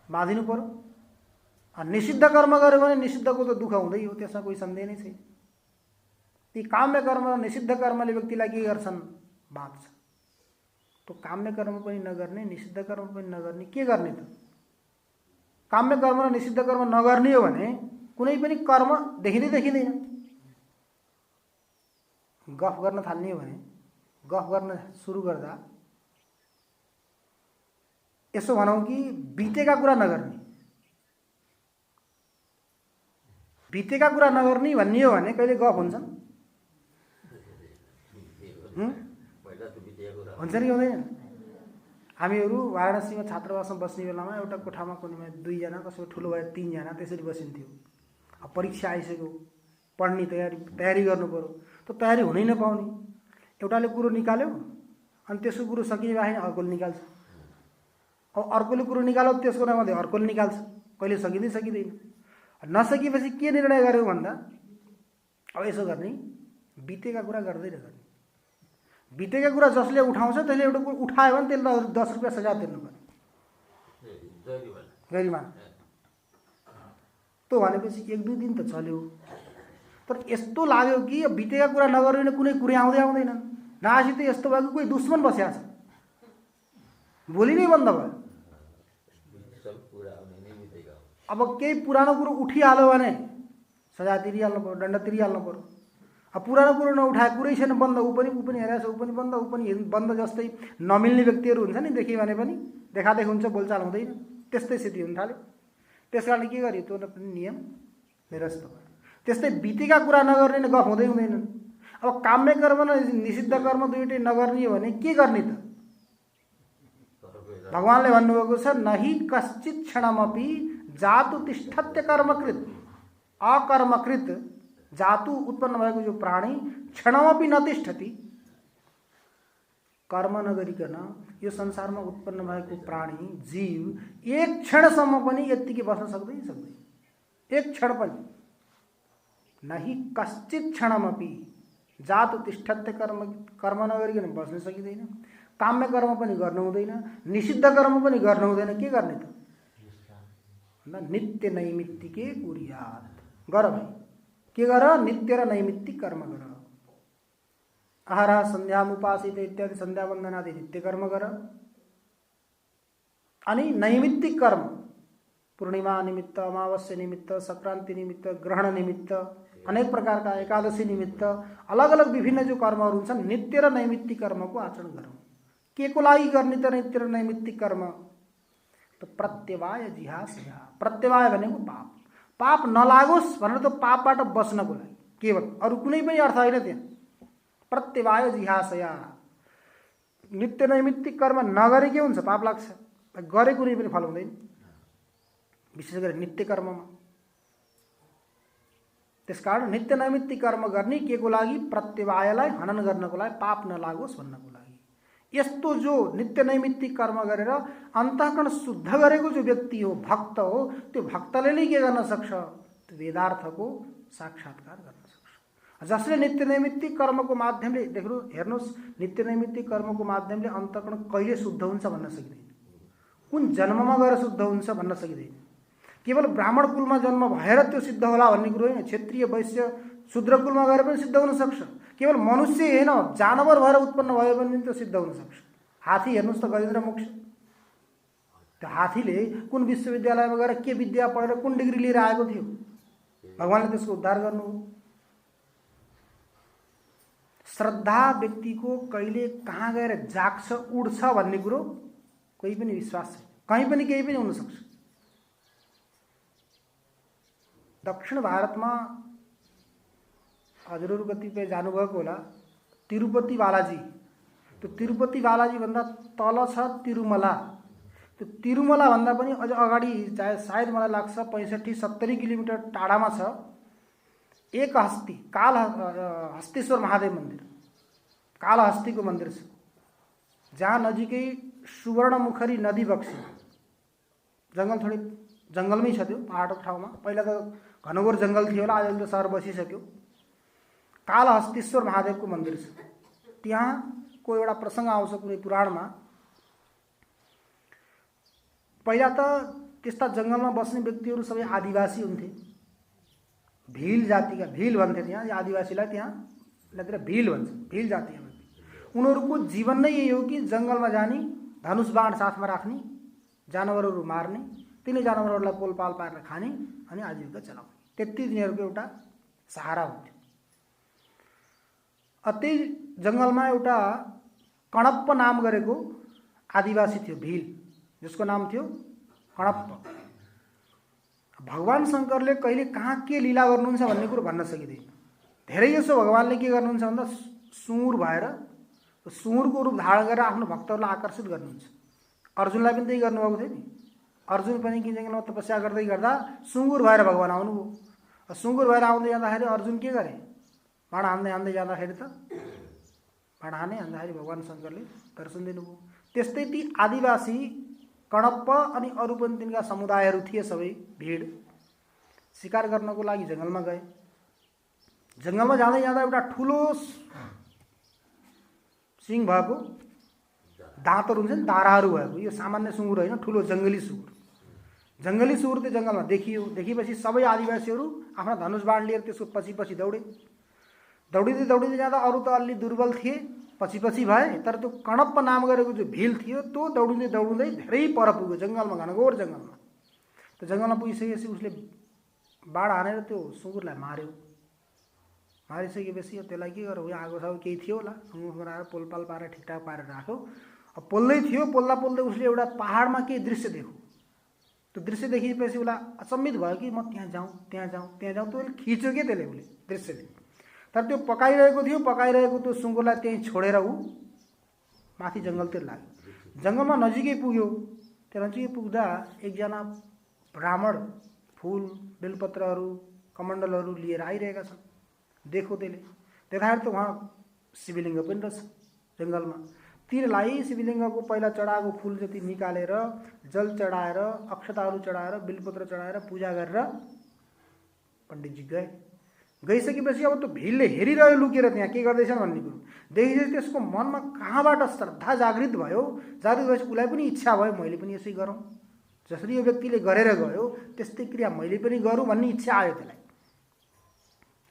बाँधिनु पर्यो। निषिद्ध कर्म गर्यो भने निषिद्धको त दुःख हुँदै हो, त्यसमा कोही सन्देह नै छैन। ती काम्य कर्म र निषिद्ध कर्मले व्यक्तिलाई के गर्छन्? बाँध्छ। तो काम्य कर्म पनि नगर्ने, निषिद्ध कर्म पनि नगर्ने, के गर्ने त? काम्य कर्म र निषिद्ध कर्म नगर्ने हो भने कुनै पनि कर्म देखिँदैन। गफ गर्न थाल्ने हो भने, गफ गर्न सुरु गर्दा यसो भनौँ कि बितेका कुरा नगर्ने, बितेका कुरा नगर्ने भन्ने हो भने कहिले गफ हुन्छ? हुन्छ नि हुँदैन? हामीहरू वाराणसीमा छात्रावासमा बस्ने बेलामा एउटा कोठामा कुनैमा 2 जना, कसैको ठुलो भए 3 जना त्यसरी बसिन्थ्यो। अब परीक्षा आइसक्यो, पढ्ने तयारी गर्नु पर्यो, त तयारी हुनै नपाउने। एउटाले कुरो निकाल्यो अनि त्यसको कुरो सकिने बाहेक अर्कोले निकाल्छ, अब अर्कोले कुरो निकाल्यो त्यसको नाममा अर्कोले निकाल्छ, कहिले सकिँदै सकिँदैन। नसकेपछि के निर्णय गर्यो भन्दा अब यसो गर्ने, बितेका कुरा गर्दै नगर्ने। बितेका कुरा जसले उठाउँछ त्यसले एउटा उठायो भने त्यसले 10 रुपियाँ सजाय तिर्नु पर्यो। गरिमा त्यो भनेपछि 1-2 दिन त चल्यो, तर यस्तो लाग्यो कि यो बितेका कुरा नगरिने कुनै कुरै आउँदैनन्। नासी त यस्तो भएको कोही दुश्मन बसिया छ, भोलि नै बन्द भयो। अब केही पुरानो कुरो उठिहाल्यो भने सजाय तिरिहाल्नु पर्यो, दण्ड तिरिहाल्नु पर्यो। अब पुरानो कुरो नउठाए कुरै छैन, बन्द, ऊ पनि हेरेछ, ऊ पनि बन्द, ऊ पनि बन्द। जस्तै नमिल्ने व्यक्तिहरू हुन्छ नि, देखियो भने पनि देखादेखि हुन्छ, बोलचाल हुँदैन, त्यस्तै स्थिति हुन थाल्यो। त्यस कारण के गरियो, त्यो पनि नियम निरस्त भयो। त्यस्तै बितेका कुरा नगर्ने गफ हुँदैनन्। अब काम्य कर्म र निषिद्ध कर्म दुईटै नगर्ने हो भने के गर्ने त? भगवानले भन्नुभएको छ, नहि कश्चित क्षणमपि जातु तिष्ठत्य कर्मकृत। अकर्मकृत जातु उत्पन्न भएको जो प्राणी क्षणमपि नतिष्ठति, कर्म नगरिकन यो संसारमा उत्पन्न भएको प्राणी जीव एक क्षणसम्म पनि यत्तिकै बस्न सक्दैन। एक क्षण पनि। नहि कश्चित क्षणमपि जातु तिष्ठत्य कर्म नगरिकन बस्न सकिँदैन। काम्य कर्म पनि गर्नु हुँदैन, निषिद्ध कर्म पनि गर्नु हुँदैन। के गर्ने त? नित्य नैमित्तिके कुर्यात्। गर भाइ, के गर? नित्य र नैमित्तिक कर्म गर। आहार सन्ध्यामुपासित इत्यादि सन्ध्या वन्दन आदि नित्य कर्म गर। अनि नैमित्तिक कर्म पूर्णिमा निमित्त, अमावस्या निमित्त, संक्रांति निमित्त, ग्रहण निमित्त, अनेक प्रकार का एकादशी निमित्त अलग अलग विभिन्न जो कर्महरू हुन्छन्, नित्य र नैमित्तिक कर्मको आचरण गरौँ। के को लागि गर्ने त नित्य र नैमित्तिक कर्म? त प्रत्यवाय जिहासया। प्रत्यवाय भनेको पाप। पाप नलागोस् भनेर त पापबाट बच्नको लागि केवल, अरू कुनै पनि अर्थ होइन त्यहाँ। प्रत्यवाय जिहासया। नित्य नैमित्तिक कर्म नगरे के हुन्छ? पाप लाग्छ। गरे कुनै पनि फल हुँदैन, विशेष गरी नित्य कर्ममा। त्यसकारण नित्य नैमित्तिक कर्म गर्ने के को लागि? प्रत्यवायलाई हनन गर्नको लागि, पाप नलागोस् भन्नको लागि। यस्तो जो नित्य नैमित्तिक कर्म गरेर अन्तःकरण शुद्ध गरेको जो व्यक्ति हो, भक्त हो, त्यो भक्तले नै के गर्न सक्छ? वेदार्थको साक्षात्कार गर्न सक्छ। जसले नित्य नैमित्तिक कर्मको माध्यमले हेर्नुहोस्, नित्य नैमित्तिक कर्मको माध्यमले अन्तःकरण कहिले शुद्ध हुन्छ भन्न सकिँदैन। कुन जन्ममा गएर शुद्ध हुन्छ भन्न सकिँदैन। केवल ब्राह्मण कुलमा जन्म भएर त्यो सिद्ध होला भन्ने कुरो होइन। क्षत्रिय, वैश्य, शूद्र कुलमा गएर पनि सिद्ध हुन सक्छ। केवल मनुष्य होइन, जानवर भएर उत्पन्न भयो भने त्यो सिद्ध हुन सक्छ। हात्ती हेर्नुहोस् त, गजेन्द्र मोक्ष। त्यो हात्तीले कुन विश्वविद्यालयमा गएर के विद्या पढेर कुन डिग्री लिएर आएको थियो? भगवानले त्यसको उद्धार गर्नु हो। श्रद्धा व्यक्तिको कहिले कहाँ गएर जाग्छ, उड्छ भन्ने कुरो कोही पनि विश्वास छैन। कहीँ पनि केही पनि हुन सक्छ। दक्षिण भारतमा हजुरहरू कतिपय जानुभएको होला, तिरुपति बालाजी। त्यो तिरुपति बालाजी भन्दा तल छ तिरुमला। त्यो तिरुमला भन्दा पनि अझ अगाडि सायद मलाई लाग्छ 65-70 किलोमिटर टाढामा छ एक हस्ती, हस्तेश्वर महादेव मन्दिर। कालहस्तीको मन्दिर छ, जहाँ नजिकै सुवर्णमुखरी नदी बग्छ। जङ्गल थोरै जङ्गलमै छ त्यो, पहाडको ठाउँमा। पहिला त घनघोर जङ्गल थियो होला, अहिले त सहर बसिसक्यो। कालहस्तेश्वर महादेवको मन्दिर छ। त्यहाँको एउटा प्रसङ्ग आउँछ कुनै पुराणमा। पहिला त त्यस्ता जङ्गलमा बस्ने व्यक्तिहरू सबै आदिवासी हुन्थे, भील जातिका। भील भन्थे त्यहाँ, आदिवासीलाई त्यहाँतिर भील भन्छ, भील जातिका। उनीहरूको जीवन नै यही हो कि जङ्गलमा जाने, धनुष बाण साथमा राख्ने, जानवरहरू मार्ने, तिनै जानवरहरूलाई पोलपाल पारेर खाने अनि आजीविका चलाउने। त्यति तिनीहरूको एउटा सहारा हुन्थ्यो। त्यही जङ्गलमा एउटा कणप्प नाम गरेको आदिवासी थियो, भील, जसको नाम थियो कणप्प। भगवान शङ्करले कहिले कहाँ के लीला गर्नुहुन्छ भन्ने कुरो भन्न सकिँदैन। धेरै जसो भगवानले के गर्नुहुन्छ भन्दा सुँगुर भएर सुँगुरको रूप धारण गरेर आफ्नो भक्तहरूलाई आकर्षित गर्नुहुन्छ। अर्जुनलाई पनि त्यही गर्नुभएको थियो नि। अर्जुन पनि कि जङ्गलमा तपस्या गर्दै गर्दा सुँगुर भएर भगवान आउनुभयो। सुँगुर भएर आउँदै जाँदाखेरि अर्जुन के गरे? बाण हान्दै जाँदाखेरि त बाण हान्दाखेरि भगवान शङ्करले दर्शन दिनुभयो। त्यस्तै ती आदिवासी कणप्प अनि अरू पनि तिनका समुदायहरू थिए, सबै भिड शिकार गर्नको लागि जङ्गलमा गए। जङ्गलमा जाँदै जाँदा एउटा ठुलो सिङ भएको, दाँतहरू हुन्छ नि, दाराहरू भएको, यो सामान्य सुँगुर होइन, ठुलो जङ्गली सुँगुर जङ्गली सुँगुर त्यो जङ्गलमा देखियो। देखेपछि सबै आदिवासीहरू आफ्ना धनुष बाण लिएर त्यसको पछि पछि दौडे। दौडिँदै दौडिँदै जाँदा अरू त अलि दुर्बल थिए, पछि पछि भए। तर त्यो कणप्प नाम गरेको जो भिल थियो त्यो दौडिँदै दौडिँदै धेरै पर पुग्यो जङ्गलमा, घनघोर जङ्गलमा। त्यो जङ्गलमा पुगिसकेपछि उसले बाण हानेर त्यो सुँगुरलाई मार्यो। मारिसकेपछि त्यसलाई के गर्यो, यहाँ आगो सागो केही थियो होला, सुँगुर आएर पोलपाल पारेर ठिकठाक पारेर राख्यो। अब पोल्दै थियो, पोल्दा पोल्दै उसले एउटा पहाडमा केही दृश्य देख्यो। त्यो दृश्य देखेपछि उसलाई अचम्मित भयो कि म त्यहाँ जाउँ त्यहाँ जाउँ त्यहाँ जाउँ। त्यो खिच्यो के त्यसले उसले दृश्यले। तर त्यो पकाइरहेको थियो, पकाइरहेको त्यो सुँगुरलाई त्यहीँ छोडेर ऊ माथि जङ्गलतिर लाग्यो। जङ्गलमा नजिकै पुग्यो। त्यो नजिकै पुग्दा एकजना ब्राह्मण फुल बेलपत्रहरू कमण्डलहरू लिएर आइरहेका छन्। देखो त्यसले देखाएर त उहाँ शिवलिङ्ग पनि रहेछ जङ्गलमा। तिनलाई शिवलिङ्गको पहिला चढाएको फुल जति निकालेर जल चढाएर अक्षताहरू चढाएर बेलपत्र चढाएर पूजा गरेर पण्डितजी गए। गइसकेपछि अब त्यो भिलले हेरिरह्यो लुकेर त्यहाँ के गर्दैछन् भन्ने कुरो देखिसकेपछि त्यसको मनमा कहाँबाट श्रद्धा जागृत भयो। जागृत भएपछि उसलाई पनि इच्छा भयो मैले पनि यसै गरौँ, जसरी यो व्यक्तिले गरेर गयो त्यस्तै क्रिया मैले पनि गरौँ भन्ने इच्छा आयो त्यसलाई।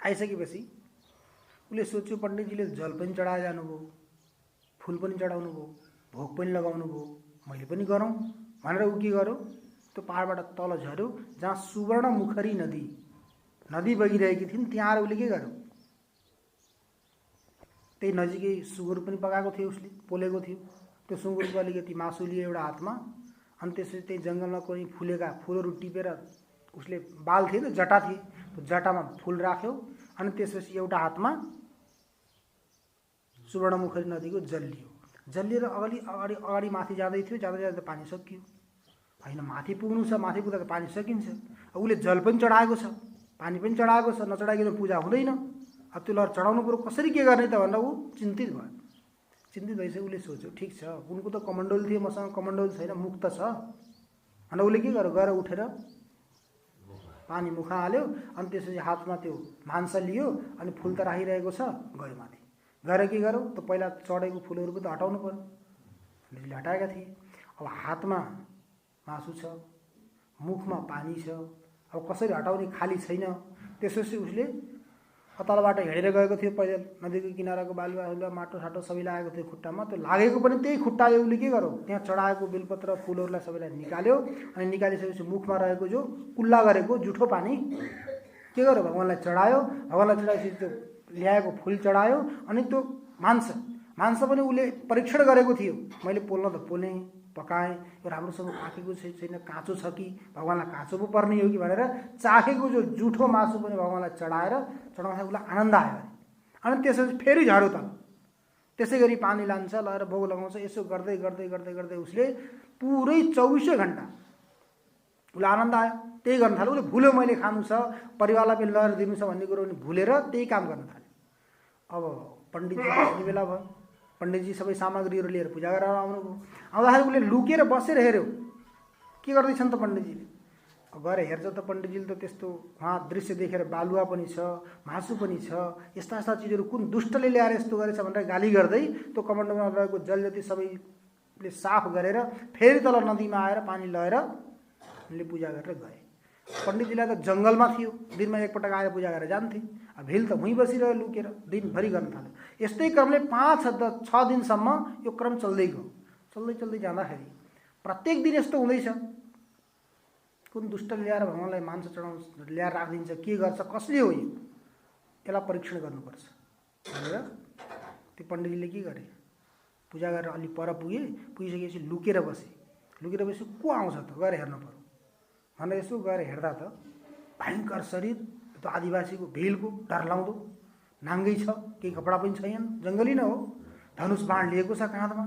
आइसकेपछि उसले सोच्यो पण्डितजीले जल पनि चढाएर जानुभयो, फुल पनि चढाउनु भयो, भोग पनि लगाउनु भयो, मैले पनि गरौँ भनेर ऊ के गर्यो, त्यो पहाडबाट तल झऱ्यो जहाँ सुवर्णमुखरी नदी बगिरहेकी थिइन्। त्यहाँ आएर उसले के गर्यो, त्यही नजिकै सुँगुर पनि पकाएको थियो, उसले पोलेको थियो। त्यो सुँगुरको अलिकति मासु लियो एउटा हातमा, अनि त्यसपछि त्यही जङ्गलमा कुनै फुलेका फुलहरू टिपेर उसले बाल थिए त जटा थिए, त्यो जटामा फुल राख्यो। अनि त्यसपछि एउटा हातमा सुवर्णमुखरी नदीको जल लियो। जल लिएर अगाडि माथि जाँदै थियो। जाँदै जाँदा पानी सकियो। होइन माथि पुग्नु छ, माथि पुग्दा त पानी सकिन्छ। उसले जल पनि चढाएको छ, पानी पनि चढाएको छ, नचढाइकन पूजा हुँदैन। अब त्यो लहर चढाउनु पऱ्यो, कसरी के गर्ने त भनेर ऊ चिन्तित भयो। चिन्तित भएपछि उसले सोच्यो ठिक छ उनको त कमण्डल थियो, मसँग कमण्डल छैन, मुख त छ भनेर उसले के गर्यो, गएर उठेर पानी मुखमा हाल्यो। अनि त्यसपछि हातमा त्यो भान्सा लियो अनि फुल त राखिरहेको छ, गयो माथि। गएर के गर्यो, त पहिला चढेको फुलहरू पनि त हटाउनु पर्यो। उसले हटाएका थिए। अब हातमा मासु छ, मुखमा पानी छ, अब कसरी हटाउने, खाली छैन। त्यसपछि उसले अतलबाट हिँडेर गएको थियो पैदल, नदीको किनाराको बालुवा माटो साटो सबै लागेको थियो खुट्टामा। त्यो लागेको पनि त्यही खुट्टाले उसले के गर्यो, त्यहाँ चढाएको बेलपत्र फुलहरूलाई सबैलाई निकाल्यो। अनि निकालिसकेपछि मुखमा रहेको जो कुल्ला गरेको जुठो पानी के गर्यो, भगवान्लाई चढायो। भगवान्लाई चढाएपछि त्यो ल्याएको फुल चढायो। अनि त्यो मांस पनि उसले परीक्षण गरेको थियो, मैले पोल्न त पोलेँ, पकाएँ, यो राम्रोसँग पाकेको छैन, काँचो छ कि, भगवान्लाई काँचो पो पर्ने हो कि भनेर चाखेको जो जुठो मासु पनि भगवान्लाई चढाउँदा उसलाई आनन्द आयो। अनि त्यसपछि फेरि झऱ्यो तल। त्यसै गरी पानी लान्छ, लगेर भोग लगाउँछ। यसो गर्दै गर्दै गर्दै गर्दै उसले पुरै 24 घण्टा उसलाई आनन्द आयो। त्यही गर्न थाल्यो। उसले भुल्यो मैले खानु छ, परिवारलाई पनि लगेर दिनु छ भन्ने कुरो पनि भुलेर त्यही काम गर्न थाल्यो। अब पण्डितजी आउने बेला भयो। पण्डितजी सबै सामग्रीहरू लिएर पूजा गरेर आउनुभयो। आउँदाखेरि उसले लुकेर बसेर हेऱ्यो के गर्दैछन् त पण्डितजीले। गएर हेर्छ त पण्डितजीले त त्यस्तो उहाँ दृश्य देखेर बालुवा पनि छ, मासु पनि छ, यस्ता यस्ता चिजहरू कुन दुष्टले ल्याएर यस्तो गरेछ भनेर गाली गर्दै त्यो कमण्डलमा रहेको जल जति सबैले साफ गरेर फेरि तल नदीमा आएर पानी लगेर उनले पूजा गरेर गए। पण्डितजीलाई त जङ्गलमा थियो, दिनमा एकपटक आएर पूजा गरेर जान्थे। अब भिल त उहीँ बसिरह्यो लुकेर, दिनभरि गर्न थाल्यो। यस्तै क्रमले 5-6 दिनसम्म यो क्रम चल्दै गयो। चल्दै जाँदाखेरि प्रत्येक दिन यस्तो हुँदैछ, कुन दुष्टले ल्याएर भगवान्लाई मांस चढाउनु ल्याएर राखिदिन्छ, के गर्छ, कसले हो यसलाई परीक्षण गर्नुपर्छ भनेर त्यो पण्डितजीले के गरे, पूजा गरेर अलि पर पुगिसकेपछि लुकेर बसे। लुकेर बसेपछि को आउँछ त, गएर हेर्नु पर्यो भनेर यसो गएर हेर्दा त भयङ्कर शरीर, त्यो आदिवासीको भिलको डरलाउँदो, नाङ्गै छ, केही कपडा पनि छैन, जङ्गली नै हो, धनुष बाण लिएको छ काँधमा,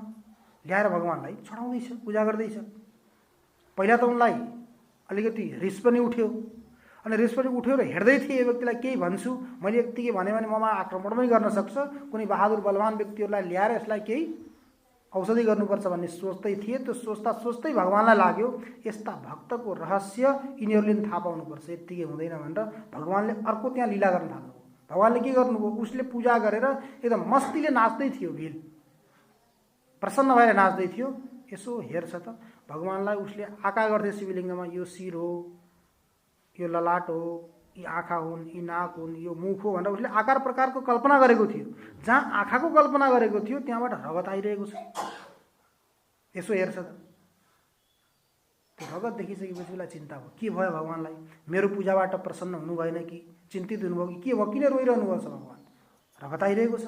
ल्याएर भगवान्लाई चढाउँदैछ, पूजा गर्दैछ। पहिला त उनलाई अलिकति रिस पनि उठ्यो। अनि रिस पनि उठ्यो र हेर्दै थिए यो व्यक्तिलाई केही भन्छु, मैले यतिकै भने ममा आक्रमण पनि गर्न सक्छ, कुनै बहादुर बलवान व्यक्तिहरूलाई ल्याएर यसलाई केही औषधि गर्नुपर्छ भन्ने सोच्दै थिए। त्यो सोच्दै भगवान्लाई लाग्यो यस्ता भक्तको रहस्य यिनीहरूले पनि थाहा पाउनुपर्छ, यत्तिकै हुँदैन भनेर भगवान्ले अर्को त्यहाँ लीला गर्न थाल्नु। भगवान्ले के गर्नुभयो, उसले पूजा गरेर एकदम मस्तीले नाच्दै थियो, भिल प्रसन्न भएर नाच्दै थियो। यसो हेर्छ त भगवानलाई उसले आकार गर्थे शिवलिङ्गमा, यो शिर हो, यो ललाट हो, यी आँखा हुन्, यी नाक हुन्, यो मुख हो भनेर उसले आकार प्रकारको कल्पना गरेको थियो। जहाँ आँखाको कल्पना गरेको थियो त्यहाँबाट रगत आइरहेको छ। यसो हेर्छ त, त्यो रगत देखिसकेपछि उसलाई चिन्ता भयो, के भयो भगवानलाई, मेरो पूजाबाट प्रसन्न हुनु भएन कि, चिन्तित हुनुभयो कि के भयो, किन रोइरहनु भएको छ भगवान, रगत आइरहेको छ।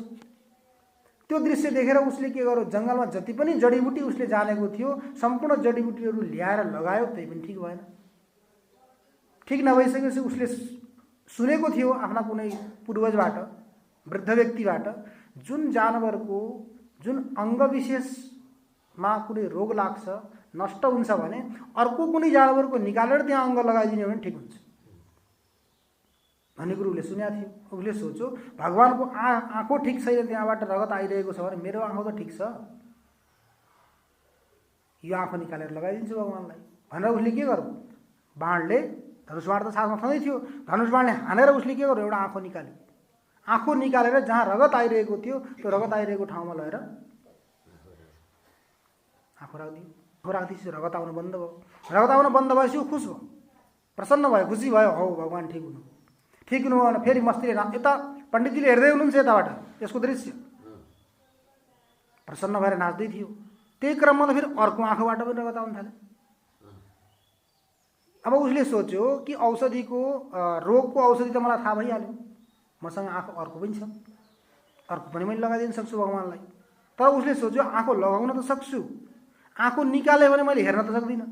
त्यो दृश्य देखेर उसले के गर्यो, जङ्गलमा जति पनि जडीबुटी उसले जानेको थियो सम्पूर्ण जडीबुटीहरू ल्याएर लगायो, त्यही पनि ठिक भएन। ठिक नभइसकेपछि उसले सुनेको थियो आफ्ना कुनै पूर्वजबाट, वृद्ध व्यक्तिबाट, जुन जानवरको जुन अङ्ग विशेषमा कुनै रोग लाग्छ, नष्ट हुन्छ भने अर्को कुनै जानवरको निकालेर त्यहाँ अङ्ग लगाइदिने भने ठिक हुन्छ भन्ने कुरो उसले सुनेको थियो। उसले सोच्यो भगवानको आँखो ठिक छैन, त्यहाँबाट रगत आइरहेको छ भने मेरो आँखो त ठिक छ, यो आँखो निकालेर लगाइदिन्छु भगवानलाई भनेर उसले के गर्यो, बाणले, धनुष बाण त साथमा छँदै थियो, धनुष बाणले हानेर उसले के गर्यो, एउटा आँखो निकाल्यो। आँखो निकालेर जहाँ रगत आइरहेको थियो त्यो रगत आइरहेको ठाउँमा लगेर आँखो राखिदियो। आँखो राखिदिएपछि रगत आउन बन्द भयो। रगत आउन बन्द भएपछि ऊ खुस भयो, प्रसन्न भयो, खुसी भयो, हौ भगवान ठिक हुनु। ठिक हुनुभयो भने फेरि मस्तीले यता पण्डितजीले हेर्दै हुनुहुन्छ यताबाट यसको दृश्य, प्रसन्न भएर नाच्दै थियो। त्यही क्रममा त फेरि अर्को आँखाबाट पनि रगत आउन थाल्यो। अब उसले सोच्यो कि औषधिको रोगको औषधि त मलाई थाहा भइहाल्यो, मसँग आँखो अर्को पनि छ, अर्को पनि मैले लगाइदिन सक्छु भगवानलाई। तर उसले सोच्यो आँखो लगाउन त सक्छु, आँखो निकाल्यो भने मैले हेर्न त सक्दिनँ,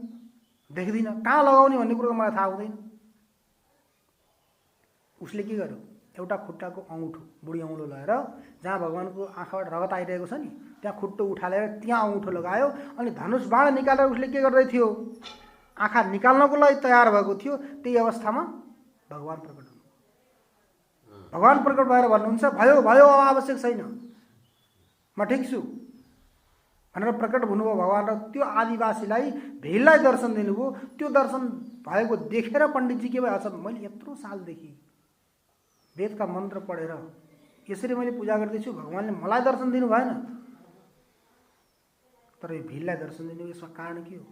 देख्दिनँ, कहाँ लगाउने भन्ने कुरो मलाई थाहा हुँदैन। उसले के गर्यो, एउटा खुट्टाको औँठो, बुढी औँलो लगाएर जहाँ भगवानको आँखाबाट रगत आइरहेको छ नि त्यहाँ खुट्टो उठालेर त्यहाँ औँठो लगायो अनि धनुष बाण निकालेर उसले के गर्दै थियो, आँखा निकाल्नको लागि तयार भएको थियो। त्यही अवस्थामा भगवान प्रकट हुनु। भगवान प्रकट भएर भन्नुहुन्छ भयो भयो अब आवश्यक छैन, म ठिक छु भनेर प्रकट हुनुभयो भगवान। र त्यो आदिवासीलाई भिललाई दर्शन दिनुभयो। त्यो दर्शन भएको देखेर पण्डितजी के भएछ, मैले यत्रो सालदेखि वेदका मन्त्र पढेर यसरी मैले पूजा गर्दैछु, भगवानले मलाई दर्शन दिनु भएन, तर यो भिललाई दर्शन दिनु यसमा कारण के हो?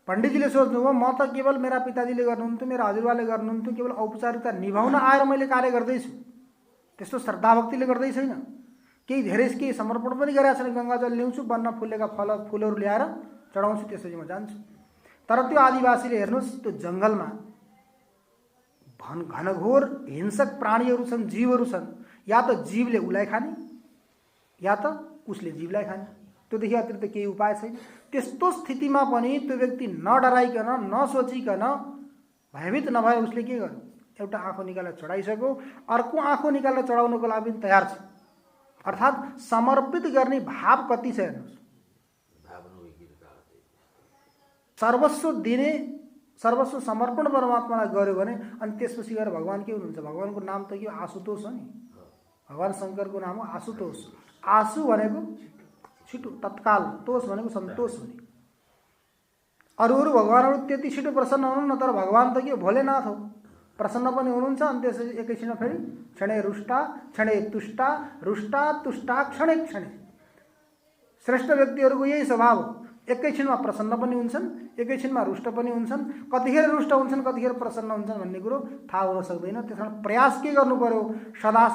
पण्डितजीले सोच्नुभयो म त केवल मेरा पिताजीले गर्नुहुन्थ्यो, मेरा हजुरबाले गर्नुहुन्थ्यो, केवल औपचारिकता निभाउन आएर मैले कार्य गर्दैछु, त्यस्तो श्रद्धा भक्तिले गर्दै छैन, केही धेरै केही समर्पण पनि गरेका छैन। गङ्गाजल ल्याउँछु, बन्न फुलेका फुलहरू ल्याएर चढाउँछु, त्यसपछि म जान्छु। तर त्यो आदिवासीले हेर्नुहोस्, त्यो जङ्गलमा घनघोर हिंसक प्राणीहरू छन्, जीवहरू छन्, या त जीवले उसलाई खाने या त उसले जीवलाई खाने, त्योदेखि अतिरिक्त केही उपाय छैन। त्यस्तो स्थितिमा पनि त्यो व्यक्ति नडराइकन नसोचिकन भयभीत नभए उसले के गर्यो, एउटा आँखो निकालेर चढाइसक्यो, अर्को आँखो निकालेर चढाउनको लागि पनि तयार छ। अर्थात् समर्पित गर्ने भाव कति छ हेर्नुहोस्। सर्वस्व दिने, सर्वस्व समर्पण परमात्मालाई गर्यो भने अनि त्यसपछि गएर भगवान के हुनुहुन्छ? भगवानको नाम त के हो? आशुतोष हो नि। भगवान शङ्करको नाम हो आशुतोष। आशु भनेको छिटो, तत्काल, तोष भनेको सन्तोष हुने। अरू भगवानहरू त्यति छिटो प्रसन्न हुनुहुन्न, तर भगवान त के हो? भोलेनाथ हो, प्रसन्न पनि हुनुहुन्छ। अनि त्यसपछि एकैछिनमा फेरि क्षणे रुष्टा क्षणे तुष्टा, रुष्टा तुष्टा क्षणे क्षणे। श्रेष्ठ व्यक्तिहरूको यही स्वभाव हो, एकैछिनमा प्रसन्न पनि हुन्छन्, एकैछिनमा रुष्ट पनि हुन्छन्। कतिखेर रुष्ट हुन्छन्, कतिखेर प्रसन्न हुन्छन् भन्ने कुरो थाहा हुन सक्दैन। त्यसकारण प्रयास के गर्नु पर्यो? सदा